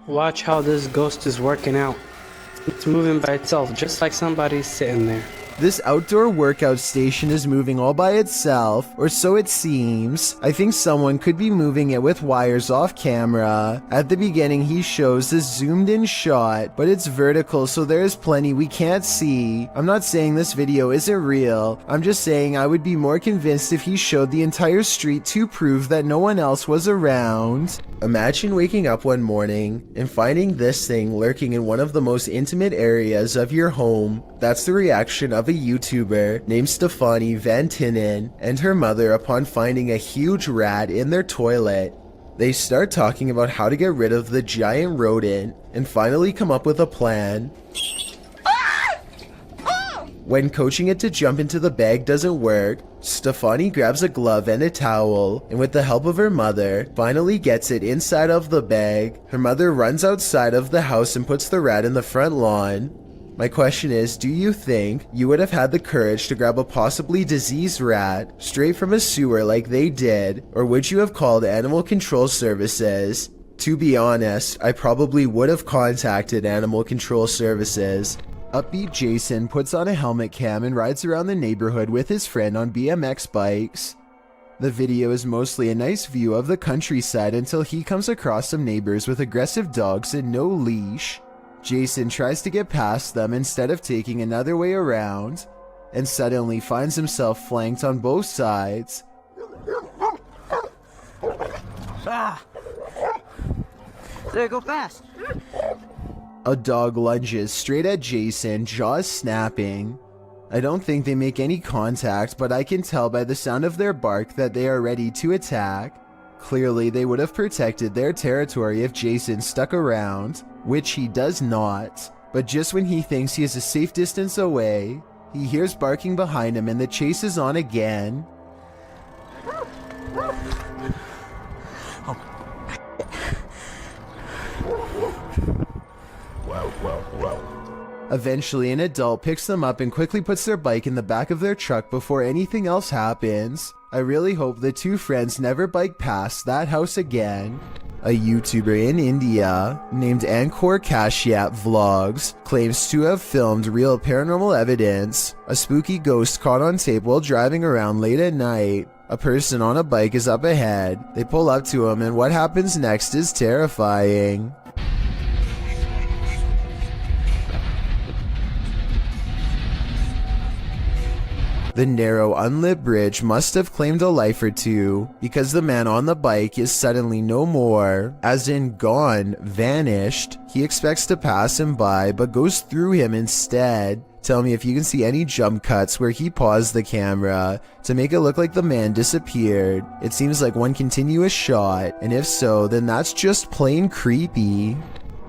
Watch how this ghost is working out. It's moving by itself, just like somebody's sitting there. This outdoor workout station is moving all by itself, or so it seems. I think someone could be moving it with wires off camera. At the beginning he shows this zoomed in shot, but it's vertical so there's plenty we can't see. I'm not saying this video isn't real, I'm just saying I would be more convinced if he showed the entire street to prove that no one else was around. Imagine waking up one morning and finding this thing lurking in one of the most intimate areas of your home. That's the reaction of a YouTuber named Stefani Van Tinnen and her mother upon finding a huge rat in their toilet. They start talking about how to get rid of the giant rodent and finally come up with a plan. When coaching it to jump into the bag doesn't work, Stefani grabs a glove and a towel, and with the help of her mother, finally gets it inside of the bag. Her mother runs outside of the house and puts the rat in the front lawn. My question is, do you think you would have had the courage to grab a possibly diseased rat straight from a sewer like they did, or would you have called Animal Control Services? To be honest, I probably would have contacted Animal Control Services. Upbeat Jason puts on a helmet cam and rides around the neighborhood with his friend on BMX bikes. The video is mostly a nice view of the countryside until he comes across some neighbors with aggressive dogs and no leash. Jason tries to get past them instead of taking another way around, and suddenly finds himself flanked on both sides. Ah! There, go fast! A dog lunges straight at Jason, jaws snapping. I don't think they make any contact, but I can tell by the sound of their bark that they are ready to attack. Clearly, they would have protected their territory if Jason stuck around, which he does not. But just when he thinks he is a safe distance away, he hears barking behind him and the chase is on again. Eventually, an adult picks them up and quickly puts their bike in the back of their truck before anything else happens. I really hope the two friends never bike past that house again. A YouTuber in India named Ankor Kashyap Vlogs claims to have filmed real paranormal evidence. A spooky ghost caught on tape while driving around late at night. A person on a bike is up ahead. They pull up to him and what happens next is terrifying. The narrow, unlit bridge must have claimed a life or two, because the man on the bike is suddenly no more, as in gone, vanished. He expects to pass him by, but goes through him instead. Tell me if you can see any jump cuts where he paused the camera to make it look like the man disappeared. It seems like one continuous shot, and if so, then that's just plain creepy.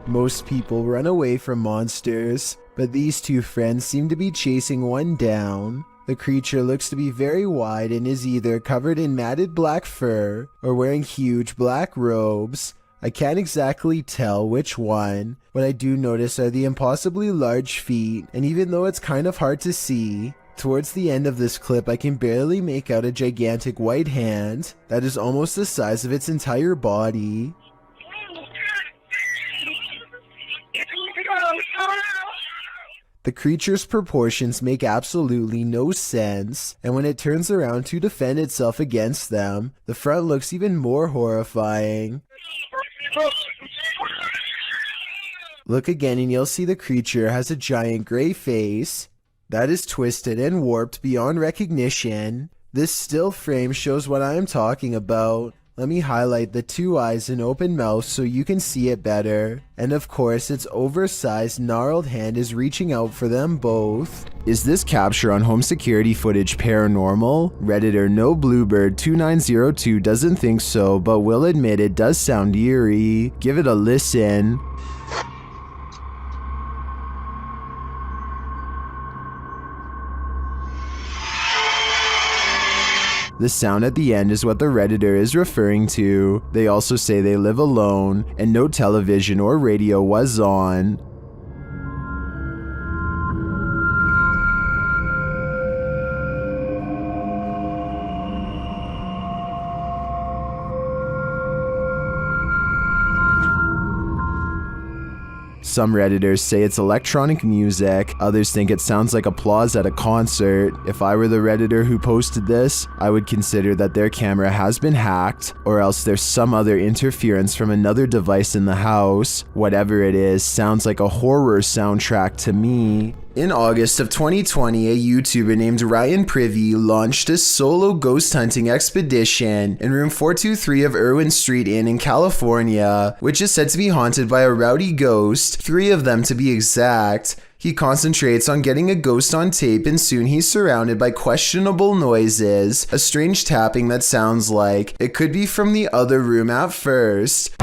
Most people run away from monsters, but these two friends seem to be chasing one down. The creature looks to be very wide and is either covered in matted black fur or wearing huge black robes. I can't exactly tell which one. What I do notice are the impossibly large feet, and even though it's kind of hard to see, towards the end of this clip I can barely make out a gigantic white hand that is almost the size of its entire body. The creature's proportions make absolutely no sense, and when it turns around to defend itself against them, the front looks even more horrifying. Look again and you'll see the creature has a giant gray face that is twisted and warped beyond recognition. This still frame shows what I am talking about. Let me highlight the two eyes and open mouth so you can see it better. And of course, its oversized, gnarled hand is reaching out for them both. Is this capture on home security footage paranormal? Redditor No Bluebird 2902 doesn't think so, but will admit it does sound eerie. Give it a listen. The sound at the end is what the Redditor is referring to. They also say they live alone, and no television or radio was on. Some Redditors say it's electronic music, others think it sounds like applause at a concert. If I were the Redditor who posted this, I would consider that their camera has been hacked, or else there's some other interference from another device in the house. Whatever it is, sounds like a horror soundtrack to me. In August of 2020, a YouTuber named Ryan Privy launched a solo ghost hunting expedition in room 423 of Irwin Street Inn in California, which is said to be haunted by a rowdy ghost, 3 of them to be exact. He concentrates on getting a ghost on tape, and soon he's surrounded by questionable noises, a strange tapping that sounds like it could be from the other room at first.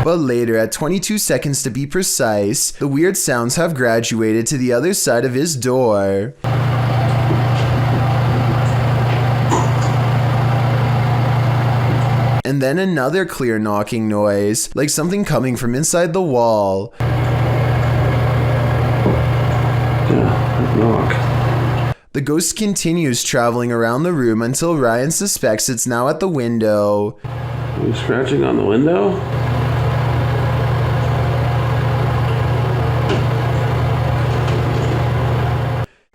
But later, at 22 seconds to be precise, the weird sounds have graduated to the other side of his door. And then another clear knocking noise, like something coming from inside the wall. Yeah, knock. The ghost continues traveling around the room until Ryan suspects it's now at the window. Are you scratching on the window?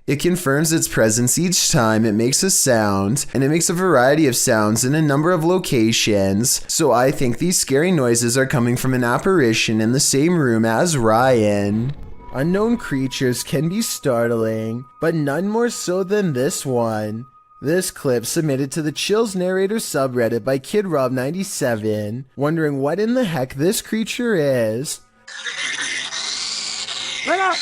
It confirms its presence each time it makes a sound, and it makes a variety of sounds in a number of locations, so I think these scary noises are coming from an apparition in the same room as Ryan. Unknown creatures can be startling, but none more so than this one. This clip submitted to the Chills Narrator subreddit by KidRob97, wondering what in the heck this creature is. Right up!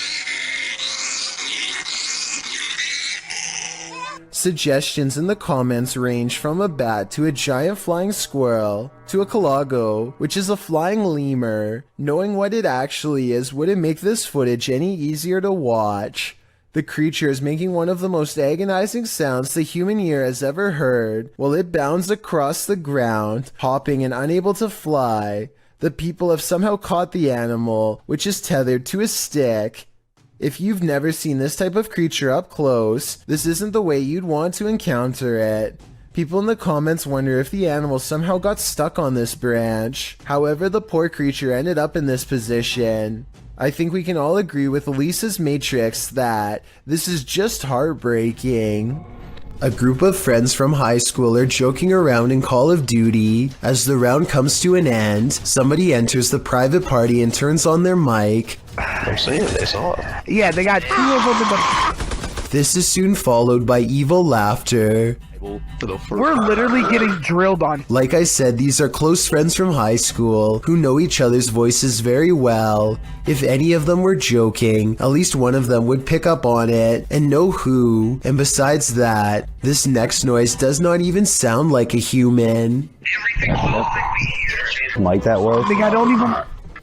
Suggestions in the comments range from a bat to a giant flying squirrel to a calago, which is a flying lemur. Knowing what it actually is wouldn't make this footage any easier to watch. The creature is making one of the most agonizing sounds the human ear has ever heard while it bounds across the ground, hopping and unable to fly. The people have somehow caught the animal, which is tethered to a stick. If you've never seen this type of creature up close, this isn't the way you'd want to encounter it. People in the comments wonder if the animal somehow got stuck on this branch. However, the poor creature ended up in this position. I think we can all agree with Lisa's Matrix that this is just heartbreaking. A group of friends from high school are joking around in Call of Duty. As the round comes to an end, somebody enters the private party and turns on their mic. I'm saying they saw it. Yeah, they got 2 of them in the... This is soon followed by evil laughter. We're literally getting drilled on. Like I said, these are close friends from high school who know each other's voices very well. If any of them were joking, at least one of them would pick up on it and know who. And besides that, this next noise does not even sound like a human. Like that was? I don't even...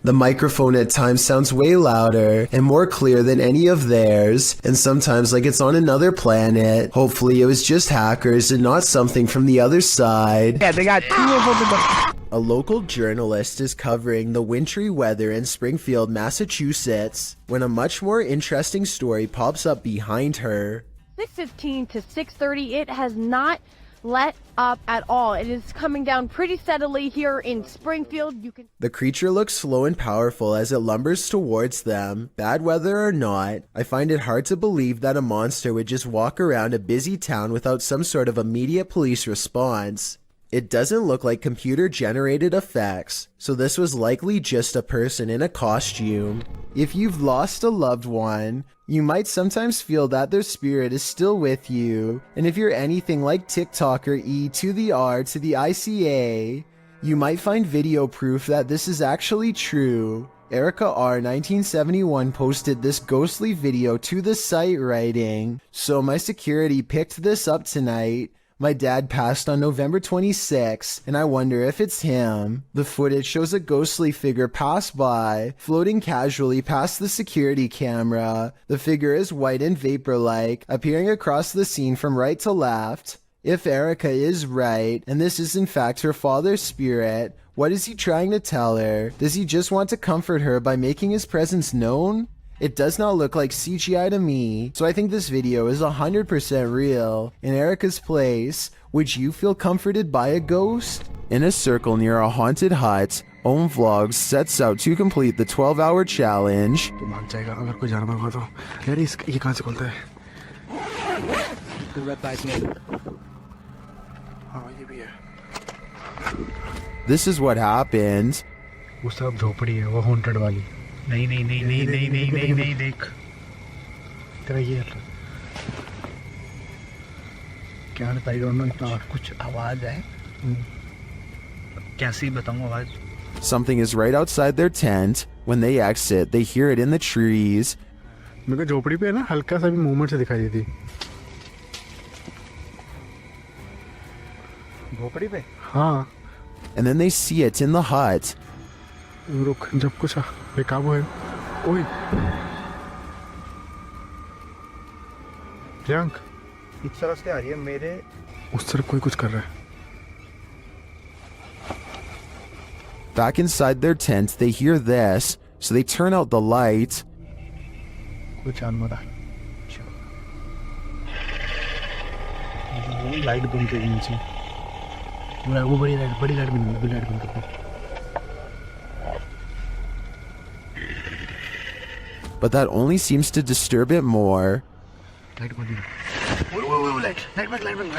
The microphone at times sounds way louder and more clear than any of theirs, and sometimes like it's on another planet. Hopefully it was just hackers and not something from the other side. Yeah, they got 2 of them in the... A local journalist is covering the wintry weather in Springfield, Massachusetts, when a much more interesting story pops up behind her. 6:15 to 6:30, it has not let up at all. It is coming down pretty steadily here in Springfield. The creature looks slow and powerful as it lumbers towards them. Bad weather or not, I find it hard to believe that a monster would just walk around a busy town without some sort of immediate police response. It doesn't look like computer-generated effects, so this was likely just a person in a costume. If you've lost a loved one, you might sometimes feel that their spirit is still with you, and if you're anything like TikToker E to the R to the ICA, you might find video proof that this is actually true. Erica R 1971 posted this ghostly video to the site writing, "So my security picked this up tonight. My dad passed on November 26, and I wonder if it's him." The footage shows a ghostly figure pass by, floating casually past the security camera. The figure is white and vapor-like, appearing across the scene from right to left. If Erica is right, and this is in fact her father's spirit, what is he trying to tell her? Does he just want to comfort her by making his presence known? It does not look like CGI to me, so I think this video is 100% real. In Erica's place, would you feel comforted by a ghost? In a circle near a haunted hut, Om Vlogs sets out to complete the 12-hour challenge. तो भाग जाएगा अगर कोई जानवर हुआ तो। यार ये कहाँ से खुलता है? हाँ ये भी है। This is what happened. वो सब झोपड़ी है, वो हॉन्टेड वाली। नहीं देख। तेरा ये क्या है? आई डोंट नो, इतना कुछ आवाज है। कैसी बताऊं आवाज? Something is right outside their tent. When they exit, they hear it in the trees. मेरे को झोपड़ी पे है ना, हल्का सा भी मूवमेंट से दिखाई देती। झोपड़ी पे? हाँ। And then they see it in the hut. रुक, जब कुछ बेकाबू है। ओए प्रियंक, इस तरफ से आ रही है मेरे। उस तरफ कोई कुछ कर रहा है। Back inside their tent, they hear this, so they turn out the light. कुछ जानवर आ। लाइट बंद कर नीचे। वो बड़ी लाइट बंद कर। But that only seems to disturb it more. Light बंद। वो लाइट बंद।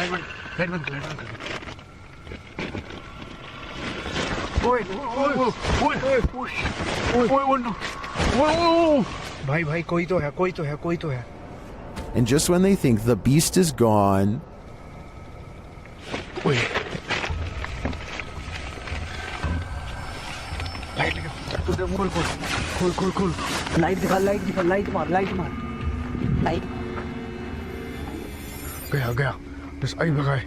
भाई कोई तो है। And just when they think the beast is gone, खोल। लाइट मार। गया। बस आई भगाए।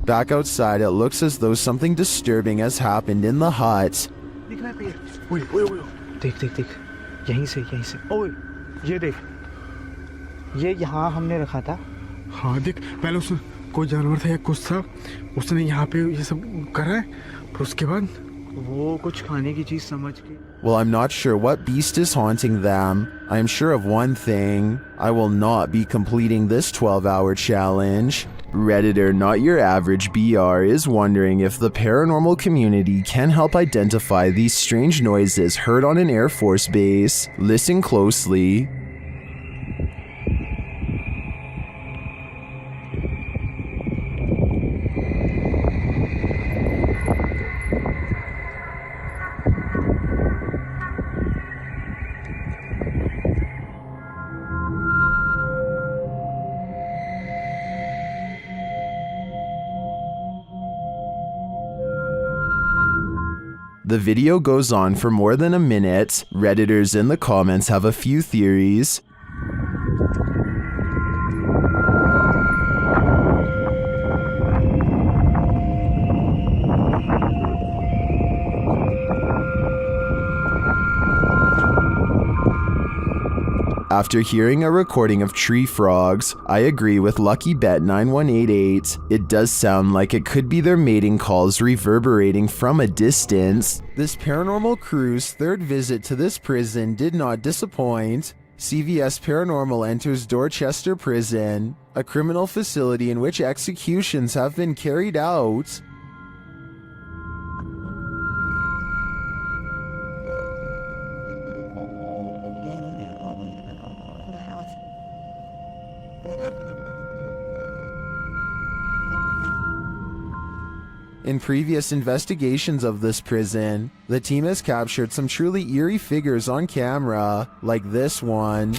back outside, it looks as though something disturbing has happened in the hut. देख यहीं से ओए ये देख, ये यहाँ हमने रखा था। हाँ देख, पहले उसने कोई जानवर था या कुछ था, उसने यहाँ पे ये सब करा है, फिर उसके बाद वो कुछ खाने की चीज समझ के। Well, I'm not sure what beast is haunting them. I am sure of one thing. I will not be completing this 12-hour challenge. Redditor Not Your Average BR is wondering if the paranormal community can help identify these strange noises heard on an Air Force base. Listen closely. The video goes on for more than a minute. Redditors in the comments have a few theories. After hearing a recording of tree frogs, I agree with Lucky Bet 9188. It does sound like it could be their mating calls reverberating from a distance. This paranormal crew's third visit to this prison did not disappoint. CVS Paranormal enters Dorchester Prison, a criminal facility in which executions have been carried out. In previous investigations of this prison, the team has captured some truly eerie figures on camera, like this one.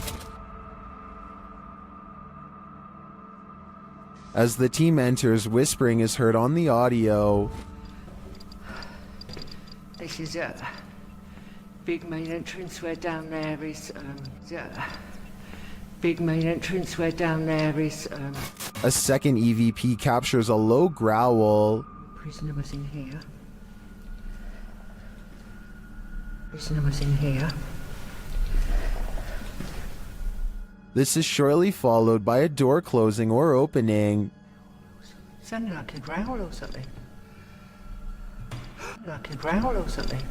As the team enters, whispering is heard on the audio. This is a big main entrance where down there is big main entrance where down there is A second EVP captures a low growl. Prisoner was in here. Prisoner was in here. This is shortly followed by a door closing or opening. Sounded like a growl or something. Like a growl or something.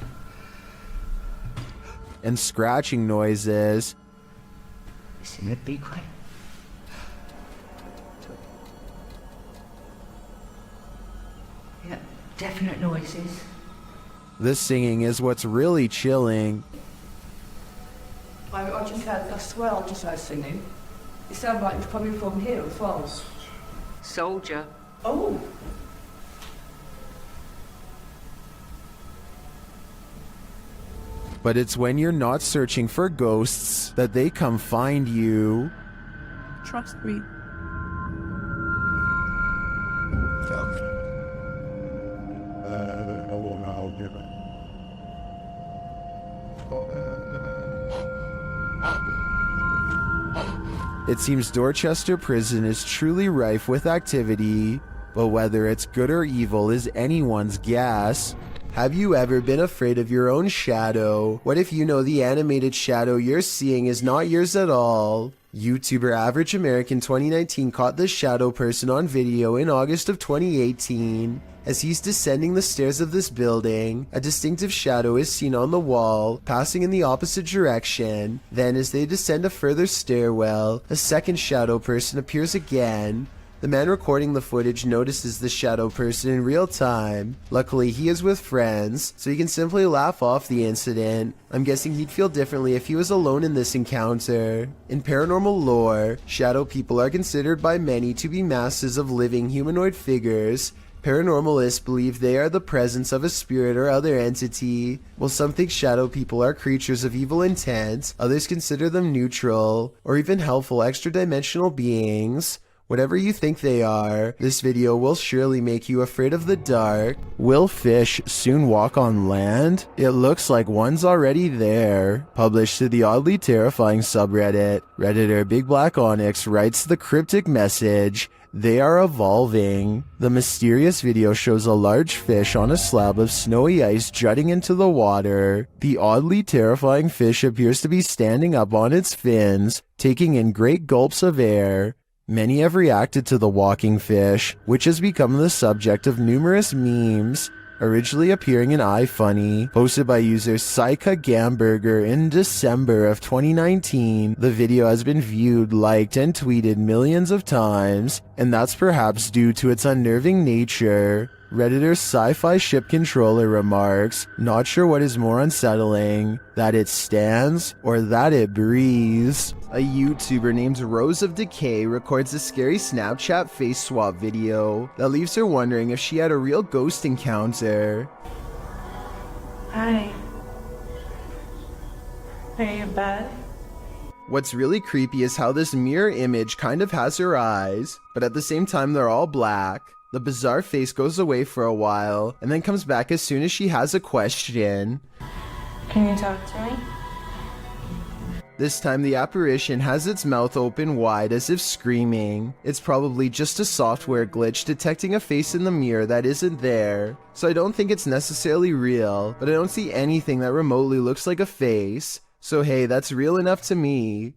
And scratching noises. Listen, a big one. Yeah, definite noises. The singing is what's really chilling. I just heard, I swear I just heard singing. It sounded like it was coming from here as well. Soldier. Oh. But it's when you're not searching for ghosts that they come find you. Trust me. It seems Dorchester prison is truly rife with activity, but whether it's good or evil is anyone's guess. Have you ever been afraid of your own shadow? What if you know the animated shadow you're seeing is not yours at all? YouTuber Average American 2019 caught this shadow person on video in August of 2018. As he's descending the stairs of this building, a distinctive shadow is seen on the wall, passing in the opposite direction. Then as they descend a further stairwell, a second shadow person appears again. The man recording the footage notices the shadow person in real time. Luckily, he is with friends, so he can simply laugh off the incident. I'm guessing he'd feel differently if he was alone in this encounter. In paranormal lore, shadow people are considered by many to be masses of living humanoid figures. Paranormalists believe they are the presence of a spirit or other entity. While some think shadow people are creatures of evil intent, others consider them neutral, or even helpful extra-dimensional beings. Whatever you think they are, this video will surely make you afraid of the dark. Will fish soon walk on land? It looks like one's already there. Published to the oddly terrifying subreddit, Redditor Big Black Onyx writes the cryptic message, "They are evolving." The mysterious video shows a large fish on a slab of snowy ice jutting into the water. The oddly terrifying fish appears to be standing up on its fins, taking in great gulps of air. Many have reacted to the walking fish, which has become the subject of numerous memes, originally appearing in iFunny, posted by user Psycha Gamburger in December of 2019. The video has been viewed, liked, and tweeted millions of times, and that's perhaps due to its unnerving nature. Redditor Sci-Fi Ship Controller remarks, "Not sure what is more unsettling, that it stands or that it breathes." A YouTuber named Rose of Decay records a scary Snapchat face swap video that leaves her wondering if she had a real ghost encounter. Hi. Are you in bed? What's really creepy is how this mirror image kind of has her eyes, but at the same time they're all black. The bizarre face goes away for a while, and then comes back as soon as she has a question. Can you talk to me? This time the apparition has its mouth open wide as if screaming. It's probably just a software glitch detecting a face in the mirror that isn't there. So I don't think it's necessarily real, but I don't see anything that remotely looks like a face. So hey, that's real enough to me.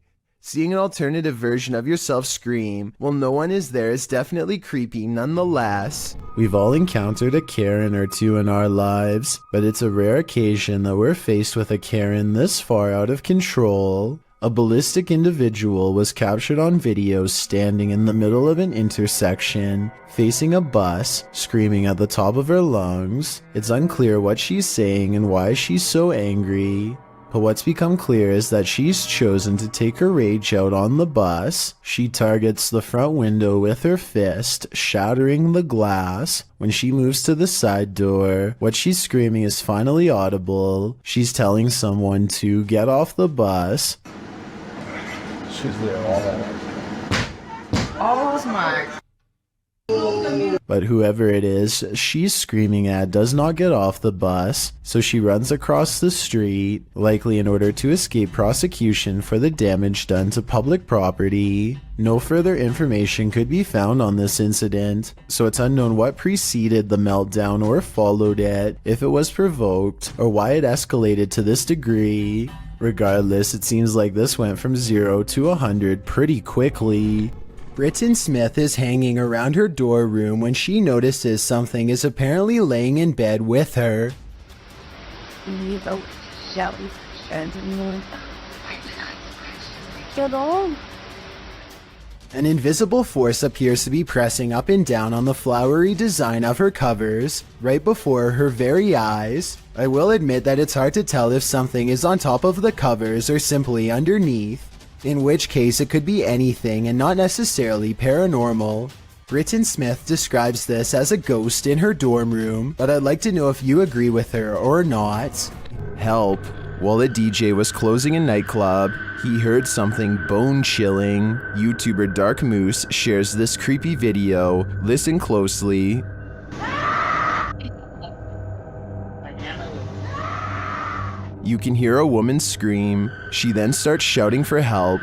Seeing an alternative version of yourself scream while no one is there is definitely creepy nonetheless. We've all encountered a Karen or two in our lives, but it's a rare occasion that we're faced with a Karen this far out of control. A ballistic individual was captured on video standing in the middle of an intersection, facing a bus, screaming at the top of her lungs. It's unclear what she's saying and why she's so angry. But what's become clear is that she's chosen to take her rage out on the bus. She targets the front window with her fist, shattering the glass. When she moves to the side door, what she's screaming is finally audible. She's telling someone to get off the bus. She's there all that. Oh my. But whoever it is she's screaming at does not get off the bus, so she runs across the street, likely in order to escape prosecution for the damage done to public property. No further information could be found on this incident, so it's unknown what preceded the meltdown or followed it, if it was provoked, or why it escalated to this degree. Regardless, it seems like this went from 0 to 100 pretty quickly. Britton Smith is hanging around her dorm room when she notices something is apparently laying in bed with her. Get on. An invisible force appears to be pressing up and down on the flowery design of her covers, right before her very eyes. I will admit that it's hard to tell if something is on top of the covers or simply underneath, in which case it could be anything and not necessarily paranormal. Britton Smith describes this as a ghost in her dorm room, but I'd like to know if you agree with her or not. Help. While a DJ was closing a nightclub, he heard something bone-chilling. YouTuber Dark Moose shares this creepy video. Listen closely. You can hear a woman scream. She then starts shouting for help.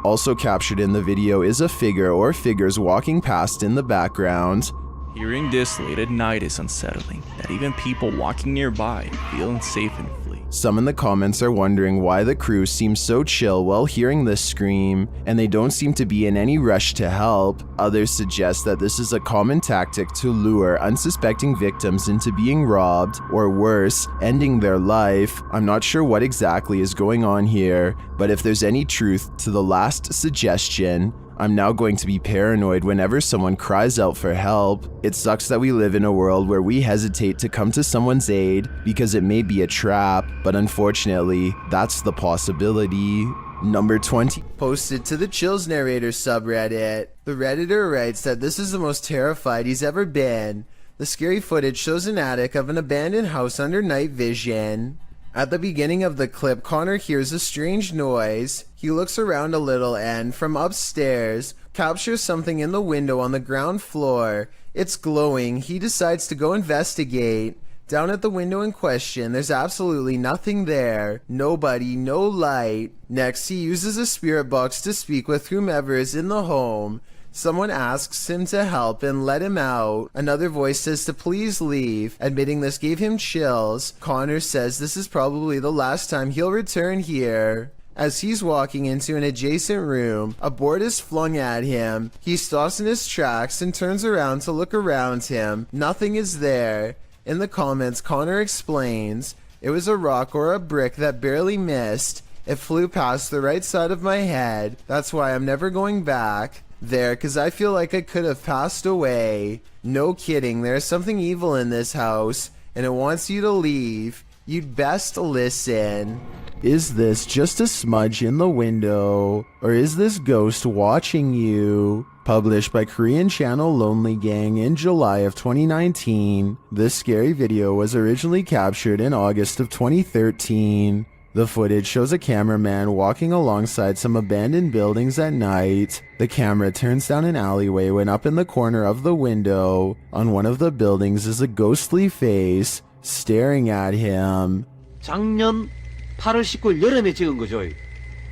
Also captured in the video is a figure or figures walking past in the background. Hearing this late at night is unsettling, that even people walking nearby feel unsafe and flee. Some in the comments are wondering why the crew seems so chill while hearing this scream, and they don't seem to be in any rush to help. Others suggest that this is a common tactic to lure unsuspecting victims into being robbed, or worse, ending their life. I'm not sure what exactly is going on here, but if there's any truth to the last suggestion, I'm now going to be paranoid whenever someone cries out for help. It sucks that we live in a world where we hesitate to come to someone's aid because it may be a trap, but unfortunately, that's the possibility. Number 20. Posted to the Chills Narrator subreddit. The Redditor writes that this is the most terrified he's ever been. The scary footage shows an attic of an abandoned house under night vision. At the beginning of the clip, Connor hears a strange noise. He looks around a little and, from upstairs, captures something in the window on the ground floor. It's glowing. He decides to go investigate. Down at the window in question, there's absolutely nothing there. Nobody, no light. Next, he uses a spirit box to speak with whomever is in the home. Someone asks him to help and let him out. Another voice says to please leave. Admitting this gave him chills. Connor says this is probably the last time he'll return here. As he's walking into an adjacent room, a board is flung at him. He stops in his tracks and turns around to look around him. Nothing is there. In the comments, Connor explains, it was a rock or a brick that barely missed. It flew past the right side of my head. That's why I'm never going back there, because I feel like I could have passed away. No kidding, there's something evil in this house, and it wants you to leave. You'd best listen. Is this just a smudge in the window? Or is this ghost watching you? Published by Korean channel Lonely Gang in July of 2019. This scary video was originally captured in August of 2013. The footage shows a cameraman walking alongside some abandoned buildings at night. The camera turns down an alleyway when up in the corner of the window, on one of the buildings, is a ghostly face staring at him. 작년 8월 19일 여름에 찍은 거죠.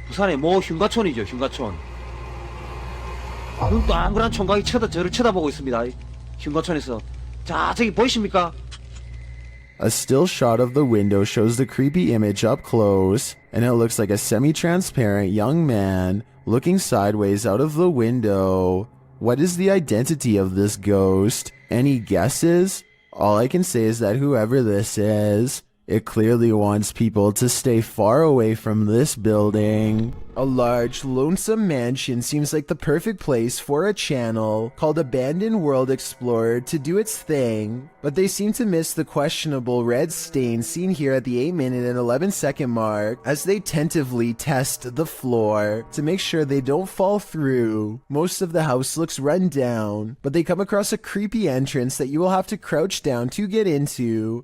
부산의 모 흉가촌이죠, 흉가촌. 눈 동그란 총각이 저를 쳐다보고 있습니다. 흉가촌에서. 자, 저기 보이십니까? A still shot of the window shows the creepy image up close, and it looks like a semi-transparent young man looking sideways out of the window. What is the identity of this ghost? Any guesses? All I can say is that whoever this is, it clearly wants people to stay far away from this building. A large, lonesome mansion seems like the perfect place for a channel called Abandoned World Explorer to do its thing, but they seem to miss the questionable red stain seen here at the 8-minute and 11-second mark as they tentatively test the floor to make sure they don't fall through. Most of the house looks run down, but they come across a creepy entrance that you will have to crouch down to get into.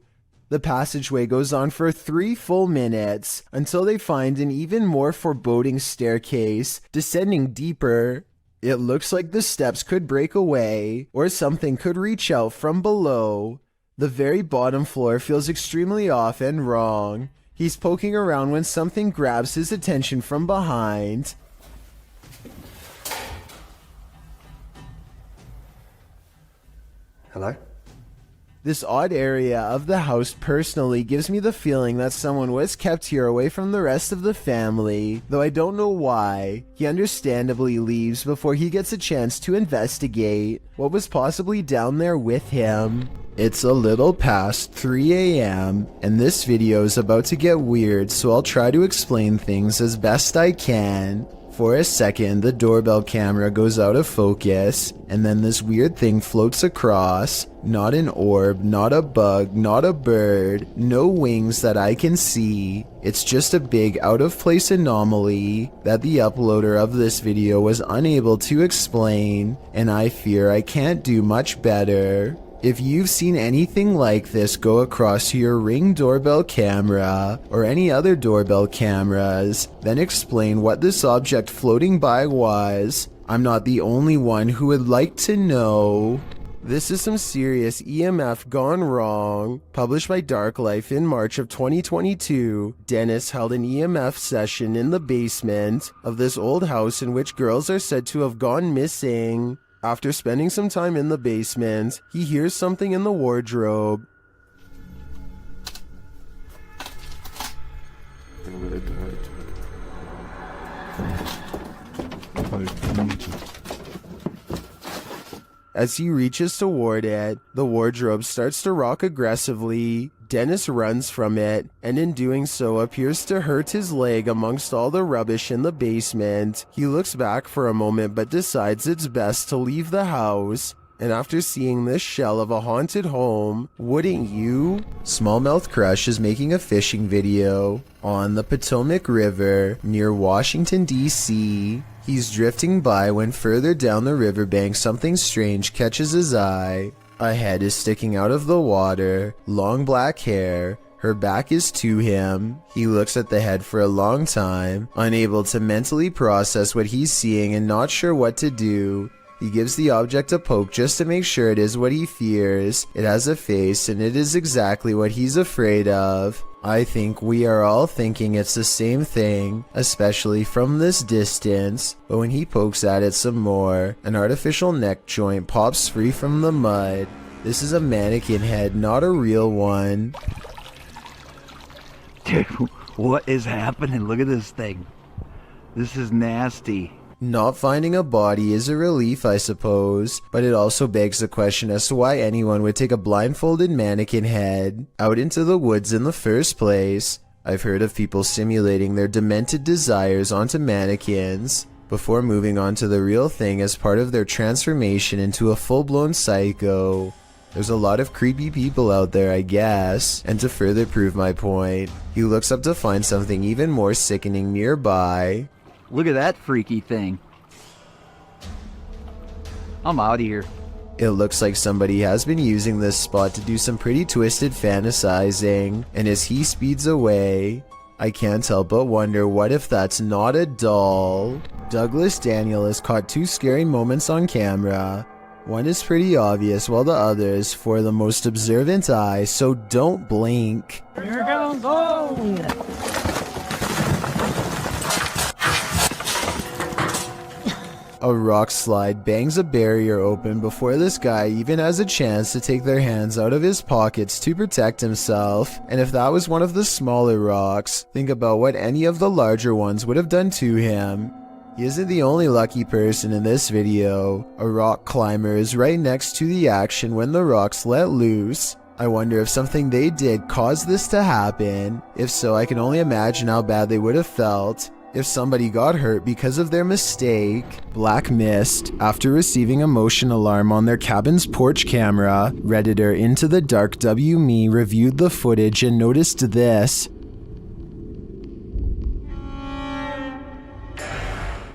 The passageway goes on for 3 full minutes until they find an even more foreboding staircase descending deeper. It looks like the steps could break away or something could reach out from below. The very bottom floor feels extremely off and wrong. He's poking around when something grabs his attention from behind. Hello? This odd area of the house personally gives me the feeling that someone was kept here away from the rest of the family, though I don't know why. He understandably leaves before he gets a chance to investigate what was possibly down there with him. It's a little past 3 a.m. and this video is about to get weird, so I'll try to explain things as best I can. For a second, the doorbell camera goes out of focus, and then this weird thing floats across. Not an orb, not a bug, not a bird, no wings that I can see. It's just a big out-of-place anomaly that the uploader of this video was unable to explain, and I fear I can't do much better. If you've seen anything like this go across your Ring doorbell camera or any other doorbell cameras, then explain what this object floating by was. I'm not the only one who would like to know. This is some serious EMF gone wrong. Published by Dark Life in March of 2022, Dennis held an EMF session in the basement of this old house in which girls are said to have gone missing. After spending some time in the basement, he hears something in the wardrobe. As he reaches toward it, the wardrobe starts to rock aggressively. Dennis runs from it, and in doing so appears to hurt his leg amongst all the rubbish in the basement. He looks back for a moment but decides it's best to leave the house. And after seeing this shell of a haunted home, wouldn't you? Smallmouth Crush is making a fishing video on the Potomac River near Washington, D.C. He's drifting by when further down the riverbank something strange catches his eye. A head is sticking out of the water, long black hair. Her back is to him. He looks at the head for a long time, unable to mentally process what he's seeing and not sure what to do. He gives the object a poke just to make sure it is what he fears. It has a face and it is exactly what he's afraid of. I think we are all thinking it's the same thing, especially from this distance, but when he pokes at it some more, an artificial neck joint pops free from the mud. This is a mannequin head, not a real one. Dude, what is happening? Look at this thing. This is nasty. Not finding a body is a relief, I suppose, but it also begs the question as to why anyone would take a blindfolded mannequin head out into the woods in the first place. I've heard of people simulating their demented desires onto mannequins before moving on to the real thing as part of their transformation into a full-blown psycho. There's a lot of creepy people out there, I guess, and to further prove my point, he looks up to find something even more sickening nearby. Look at that freaky thing. I'm out of here. It looks like somebody has been using this spot to do some pretty twisted fantasizing, and as he speeds away, I can't help but wonder what if that's not a doll. Douglas Daniel has caught two scary moments on camera. One is pretty obvious while the other is for the most observant eye, so don't blink. Here goes home. A rockslide bangs a barrier open before this guy even has a chance to take their hands out of his pockets to protect himself. And if that was one of the smaller rocks, think about what any of the larger ones would have done to him. He isn't the only lucky person in this video. A rock climber is right next to the action when the rocks let loose. I wonder if something they did caused this to happen. If so, I can only imagine how bad they would have felt if somebody got hurt because of their mistake. Black Mist, after receiving a motion alarm on their cabin's porch camera, Redditor Into the Dark W Me reviewed the footage and noticed this.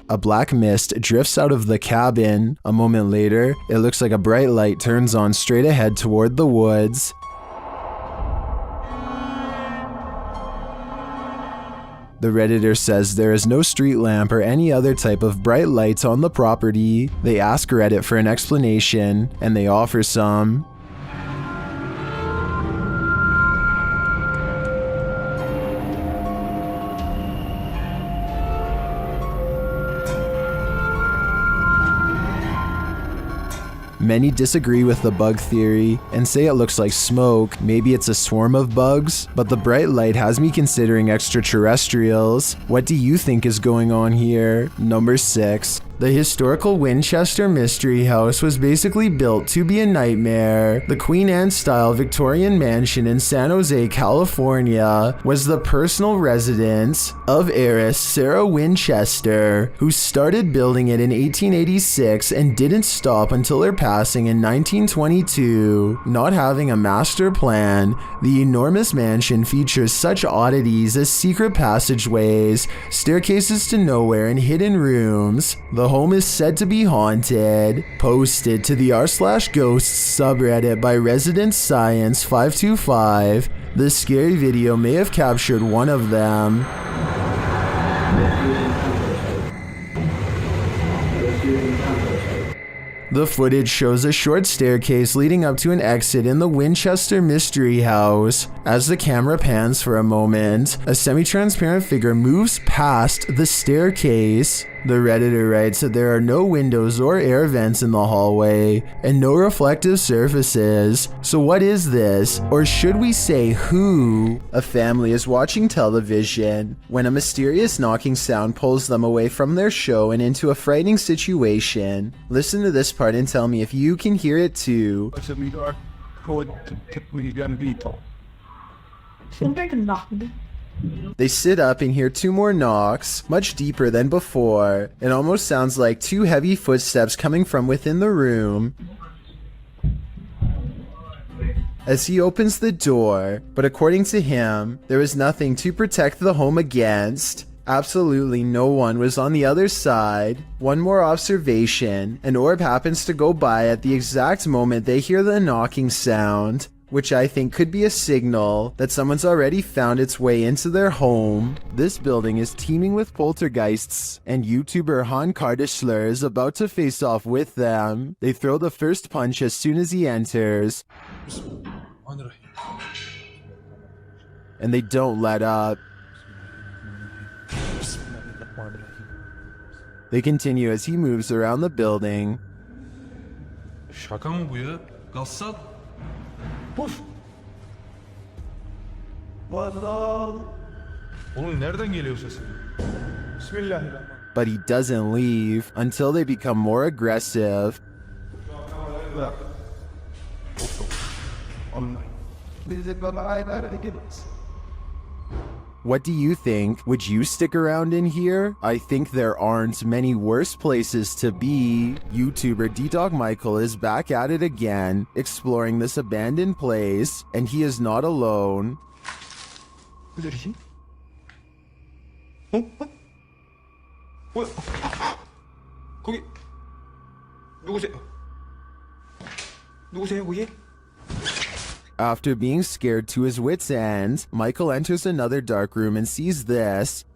A black mist drifts out of the cabin. A moment later, it looks like a bright light turns on straight ahead toward the woods. The Redditor says there is no street lamp or any other type of bright lights on the property. They ask Reddit for an explanation, and they offer some. Many disagree with the bug theory and say it looks like smoke, maybe it's a swarm of bugs, but the bright light has me considering extraterrestrials. What do you think is going on here? Number 6. The historical Winchester Mystery House was basically built to be a nightmare. The Queen Anne-style Victorian mansion in San Jose, California, was the personal residence of heiress Sarah Winchester, who started building it in 1886 and didn't stop until her passing in 1922. Not having a master plan, the enormous mansion features such oddities as secret passageways, staircases to nowhere, and hidden rooms. The home is said to be haunted. Posted to the r/ghosts subreddit by Resident Science 525. This scary video may have captured one of them. The footage shows a short staircase leading up to an exit in the Winchester Mystery House. As the camera pans for a moment, a semi-transparent figure moves past the staircase. The Redditor writes that there are no windows or air vents in the hallway, and no reflective surfaces. So what is this? Or should we say who? A family is watching television when a mysterious knocking sound pulls them away from their show and into a frightening situation. Listen to this part and tell me if you can hear it too. They sit up and hear 2 more knocks, much deeper than before. It almost sounds like 2 heavy footsteps coming from within the room. As he opens the door, but according to him, there was nothing to protect the home against. Absolutely no one was on the other side. One more observation, an orb happens to go by at the exact moment they hear the knocking sound, which I think could be a signal that someone's already found its way into their home. This building is teeming with poltergeists, and YouTuber Han Kardashler is about to face off with them. They throw the first punch as soon as he enters, and they don't let up. They continue as he moves around the building. Şaka mı bu ya? Gassat. Puf. Oğlum nereden geliyor sesin? Bismillahirrahmanirrahim. But he doesn't leave until they become more aggressive. What do you think? Would you stick around in here? I think there aren't many worse places to be. YouTuber D-Dog Michael is back at it again, exploring this abandoned place, and he is not alone. 거기 누구세요? 누구세요 거기? After being scared to his wits' end, Michael enters another dark room and sees this.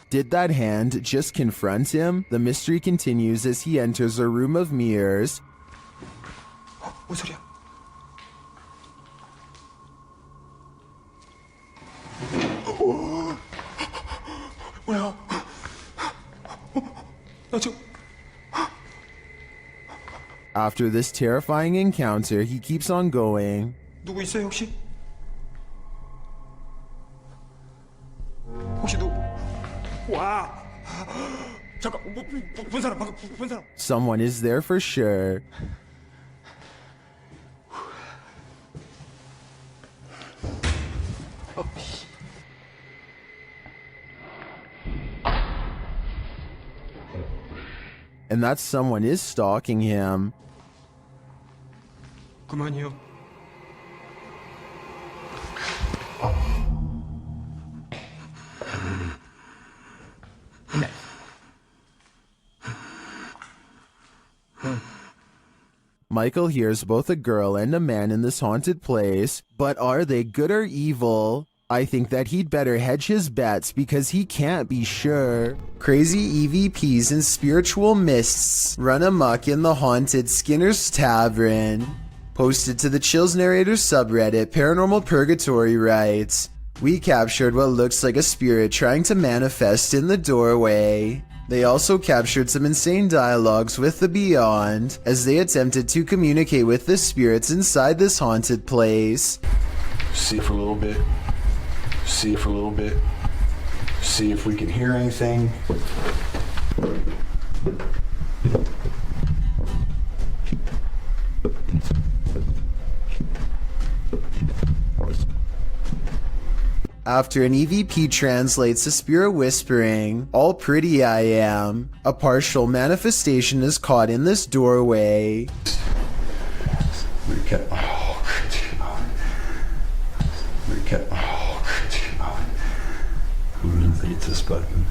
Did that hand just confront him? The mystery continues as he enters a room of mirrors. 뭔 소리야? 뭐야? 나 지금. After this terrifying encounter, he keeps on going. 누구 있어요 혹시? 혹시 누구? 와. 잠깐 본 사람 방금 본 사람. Someone is there for sure. And that someone is stalking him. 그만이요. Michael hears both a girl and a man in this haunted place, but are they good or evil? I think that he'd better hedge his bets because he can't be sure. Crazy EVPs and spiritual mists run amok in the haunted Skinner's Tavern. Posted to the Chills Narrator subreddit, Paranormal Purgatory writes, "We captured what looks like a spirit trying to manifest in the doorway." They also captured some insane dialogues with the Beyond as they attempted to communicate with the spirits inside this haunted place. See it for a little bit. See it for a little bit. See if we can hear anything. After an EVP translates a spirit whispering, "All pretty I am," a partial manifestation is caught in this doorway. This button.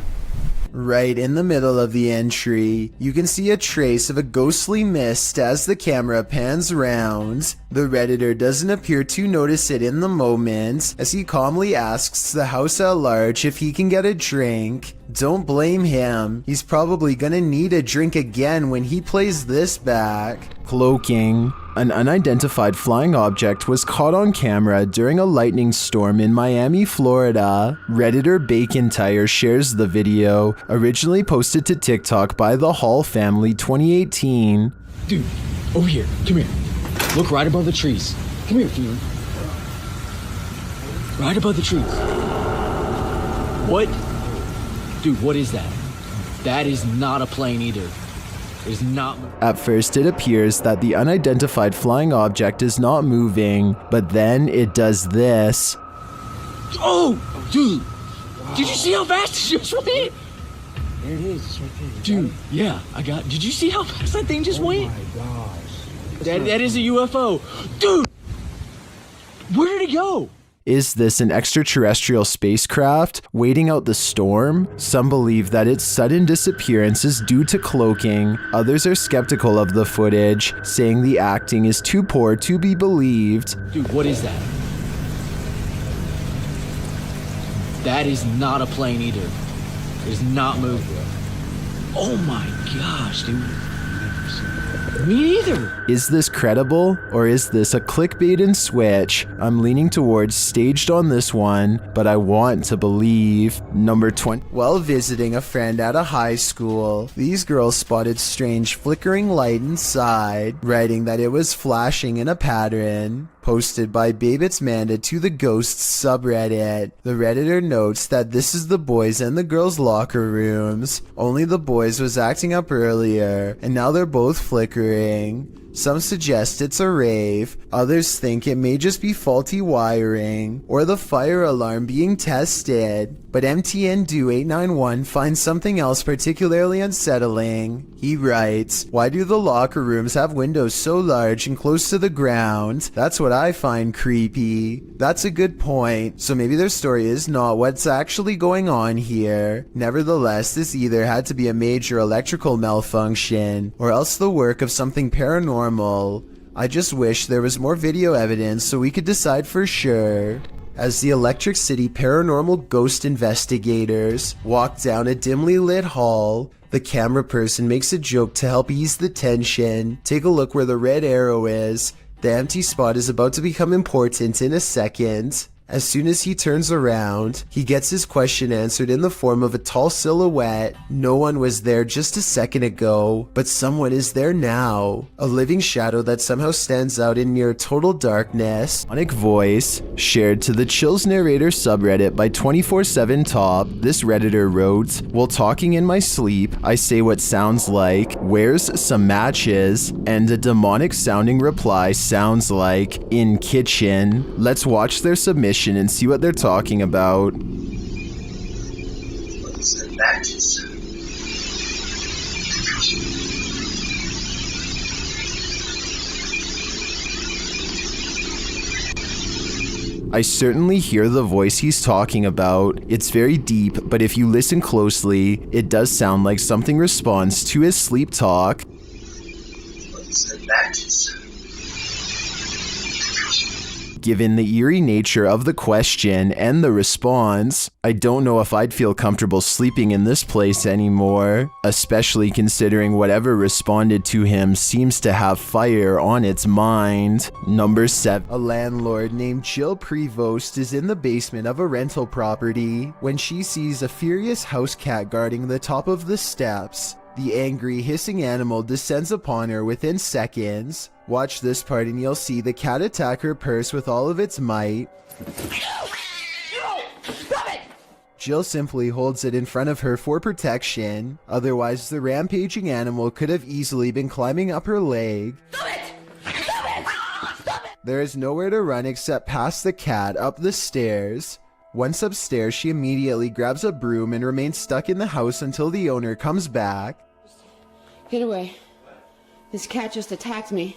Right in the middle of the entry, you can see a trace of a ghostly mist as the camera pans round. The Redditor doesn't appear to notice it in the moment, as he calmly asks the house at large if he can get a drink. Don't blame him, he's probably gonna need a drink again when he plays this back. Cloaking. An unidentified flying object was caught on camera during a lightning storm in Miami, Florida. Redditor Bacon Tire shares the video, originally posted to TikTok by the Hall family 2018. Dude, over here, come here. Look right above the trees. Come here, Fever. Right above the trees. What? Dude, what is that? That is not a plane either. Is not. At first it appears that the unidentified flying object is not moving, but then it does this. Oh, dude, did you see how fast it just went? There it is, it's right there. Dude, yeah, did you see how fast that thing just went? Oh my gosh. That is a UFO. Dude, where did it go? Is this an extraterrestrial spacecraft waiting out the storm? Some believe that its sudden disappearance is due to cloaking. Others are skeptical of the footage, saying the acting is too poor to be believed. Dude, what is that? That is not a plane either. It is not moving. Oh my gosh, dude. Me neither. Is this credible, or is this a clickbait and switch? I'm leaning towards staged on this one, but I want to believe. Number 20. While visiting a friend at a high school, these girls spotted strange flickering light inside, writing that it was flashing in a pattern. Posted by Babitz Manda to the Ghosts subreddit. The Redditor notes that this is the boys and the girls' locker rooms. Only the boys was acting up earlier, and now they're both flickering. Some suggest it's a rave, others think it may just be faulty wiring, or the fire alarm being tested. But MTN Do 891 finds something else particularly unsettling. He writes, "Why do the locker rooms have windows so large and close to the ground? That's what I find creepy." That's a good point, so maybe their story is not what's actually going on here. Nevertheless, this either had to be a major electrical malfunction, or else the work of something paranormal. I just wish there was more video evidence so we could decide for sure. As the Electric City paranormal ghost investigators walk down a dimly lit hall, the camera person makes a joke to help ease the tension. Take a look where the red arrow is. The empty spot is about to become important in a second. As soon as he turns around, he gets his question answered in the form of a tall silhouette. No one was there just a second ago, but someone is there now. A living shadow that somehow stands out in near total darkness. Sonic voice, shared to the Chills Narrator subreddit by 24/7 Top, this Redditor wrote, "While talking in my sleep, I say what sounds like, 'Where's some matches?' And a demonic sounding reply sounds like, 'In kitchen.' Let's watch their submission and see what they're talking about." I certainly hear the voice he's talking about. It's very deep, but if you listen closely, it does sound like something responds to his sleep talk. Given the eerie nature of the question and the response, I don't know if I'd feel comfortable sleeping in this place anymore, especially considering whatever responded to him seems to have fire on its mind. Number 7. A landlord named Jill Prevost is in the basement of a rental property when she sees a furious house cat guarding the top of the steps. The angry, hissing animal descends upon her within seconds. Watch this part and you'll see the cat attack her purse with all of its might. Jill simply holds it in front of her for protection, otherwise the rampaging animal could have easily been climbing up her leg. There is nowhere to run except past the cat up the stairs. Once upstairs, she immediately grabs a broom and remains stuck in the house until the owner comes back. Get away. This cat just attacked me.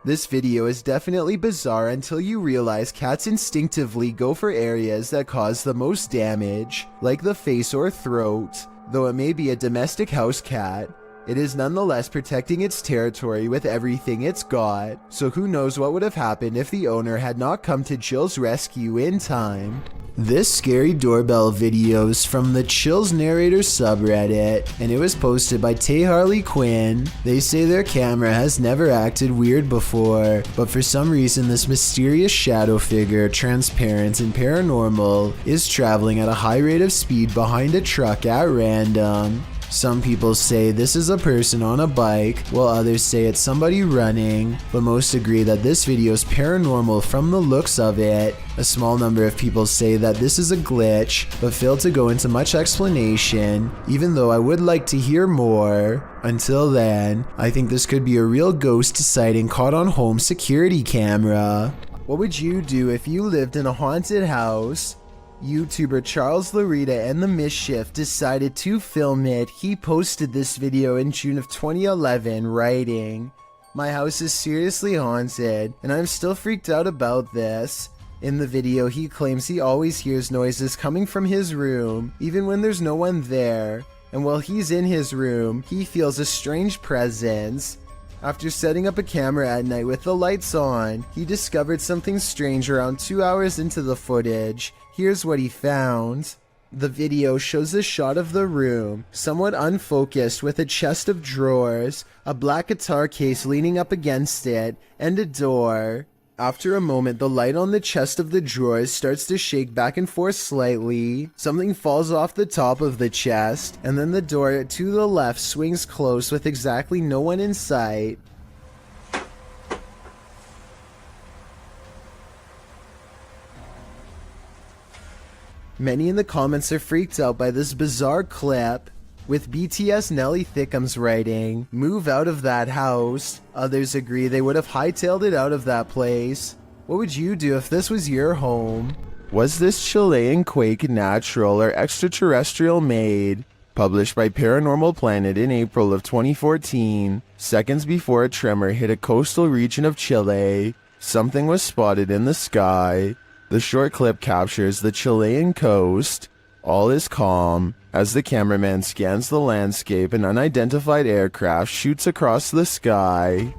This video is definitely bizarre until you realize cats instinctively go for areas that cause the most damage, like the face or throat. Though it may be a domestic house cat, it is nonetheless protecting its territory with everything it's got, so who knows what would have happened if the owner had not come to Jill's rescue in time. This scary doorbell video is from the Chills Narrator subreddit, and it was posted by Tay Harley Quinn. They say their camera has never acted weird before, but for some reason this mysterious shadow figure, transparent and paranormal, is traveling at a high rate of speed behind a truck at random. Some people say this is a person on a bike, while others say it's somebody running, but most agree that this video is paranormal from the looks of it. A small number of people say that this is a glitch, but fail to go into much explanation, even though I would like to hear more. Until then, I think this could be a real ghost sighting caught on home security camera. What would you do if you lived in a haunted house? YouTuber Charles Larita and the Mischief decided to film it. He posted this video in June of 2011, writing, "My house is seriously haunted, and I'm still freaked out about this." In the video, he claims he always hears noises coming from his room, even when there's no one there, and while he's in his room, he feels a strange presence. After setting up a camera at night with the lights on, he discovered something strange around 2 hours into the footage. Here's what he found. The video shows a shot of the room, somewhat unfocused, with a chest of drawers, a black guitar case leaning up against it, and a door. After a moment, the light on the chest of the drawers starts to shake back and forth slightly. Something falls off the top of the chest, and then the door to the left swings close with exactly no one in sight. Many in the comments are freaked out by this bizarre clip, with BTS Nelly Thickums writing, "Move out of that house." Others agree they would have hightailed it out of that place. What would you do if this was your home? Was this Chilean quake natural or extraterrestrial made? Published by Paranormal Planet in April of 2014, seconds before a tremor hit a coastal region of Chile, something was spotted in the sky. The short clip captures the Chilean coast. All is calm. As the cameraman scans the landscape, an unidentified aircraft shoots across the sky.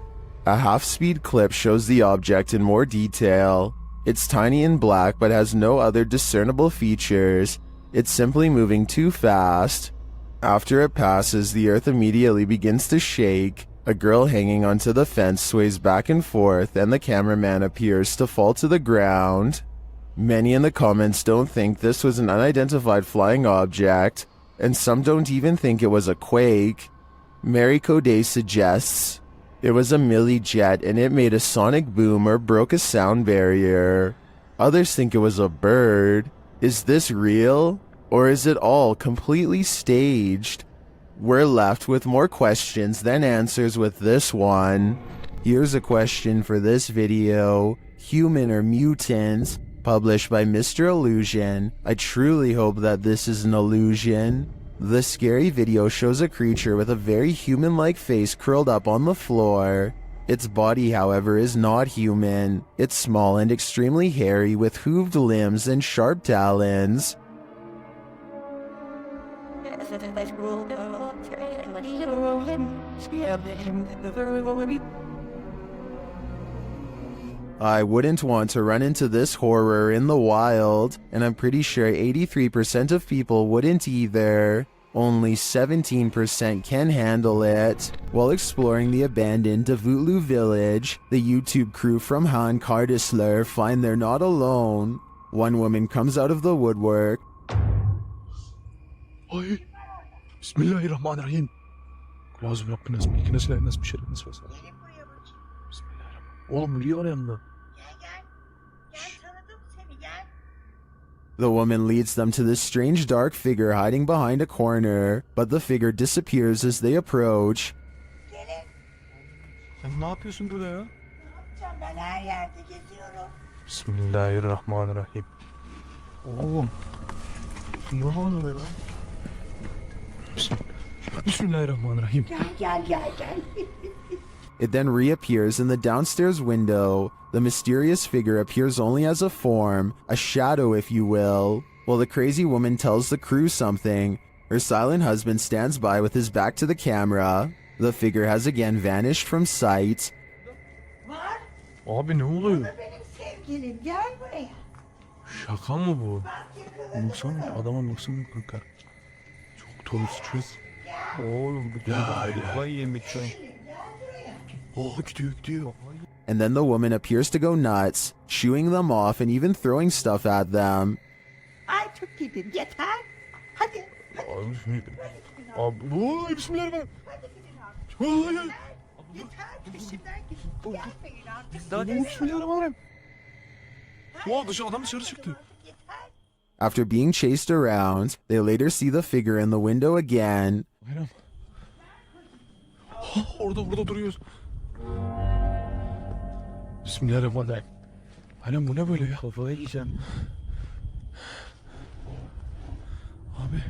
A half-speed clip shows the object in more detail. It's tiny and black but has no other discernible features. It's simply moving too fast. After it passes, the earth immediately begins to shake. A girl hanging onto the fence sways back and forth, and the cameraman appears to fall to the ground. Many in the comments don't think this was an unidentified flying object, and some don't even think it was a quake. Mary Coday suggests it was a milli jet and it made a sonic boom or broke a sound barrier. Others think it was a bird. Is this real? Or is it all completely staged? We're left with more questions than answers with this one. Here's a question for this video. Human or mutants? Published by Mr. Illusion. I truly hope that this is an illusion. The scary video shows a creature with a very human-like face curled up on the floor. Its body, however, is not human. It's small and extremely hairy with hooved limbs and sharp talons. I wouldn't want to run into this horror in the wild, and I'm pretty sure 83% of people wouldn't either. Only 17% can handle it. While exploring the abandoned Dulu village, the YouTube crew from Han Cardisler find they're not alone. One woman comes out of the woodwork. Ay, Bismillahirrahmanirrahim. Lazım Rabbin nasıl bir nasıl nasıl bir şey nasıl olsa. Bismillahirrahmanirrahim. Oğlum biliyor yanında. The woman leads them to this strange dark figure hiding behind a corner, but the figure disappears as they approach. Sen ne yapıyorsun burada ya? Ben her yerde geziyorum. Bismillahirrahmanirrahim. Oğlum. Ne oluyor lan? Bismillahirrahmanirrahim. Gel. It then reappears in the downstairs window. The mysterious figure appears only as a form, a shadow if you will. While the crazy woman tells the crew something, her silent husband stands by with his back to the camera. The figure has again vanished from sight. Abi ne oluyor? Benim sevgilim gel buraya. Şaka mı bu? Baksana adama nasıl mı kanka? Çok tuhaf stres. Oğlum bu kafayı yemek şu an. Oh gidiyor. And then the woman appears to go nuts, shooing them off and even throwing stuff at them. Ay çok gidin yeter. Hadi. Abi oy bismillahirrahmanirrahim. Vallahi. Yeter peşimden gidin. Gelmeyin artık. Daha bismillahirrahmanirrahim. Wow dışarı çıktı. After being chased around, they later see the figure in the window again. Bayram. Orada duruyoruz. Bismillahirrahmanirrahim. Bayram bu ne böyle ya? Kafayı yiyeceğim. Abi.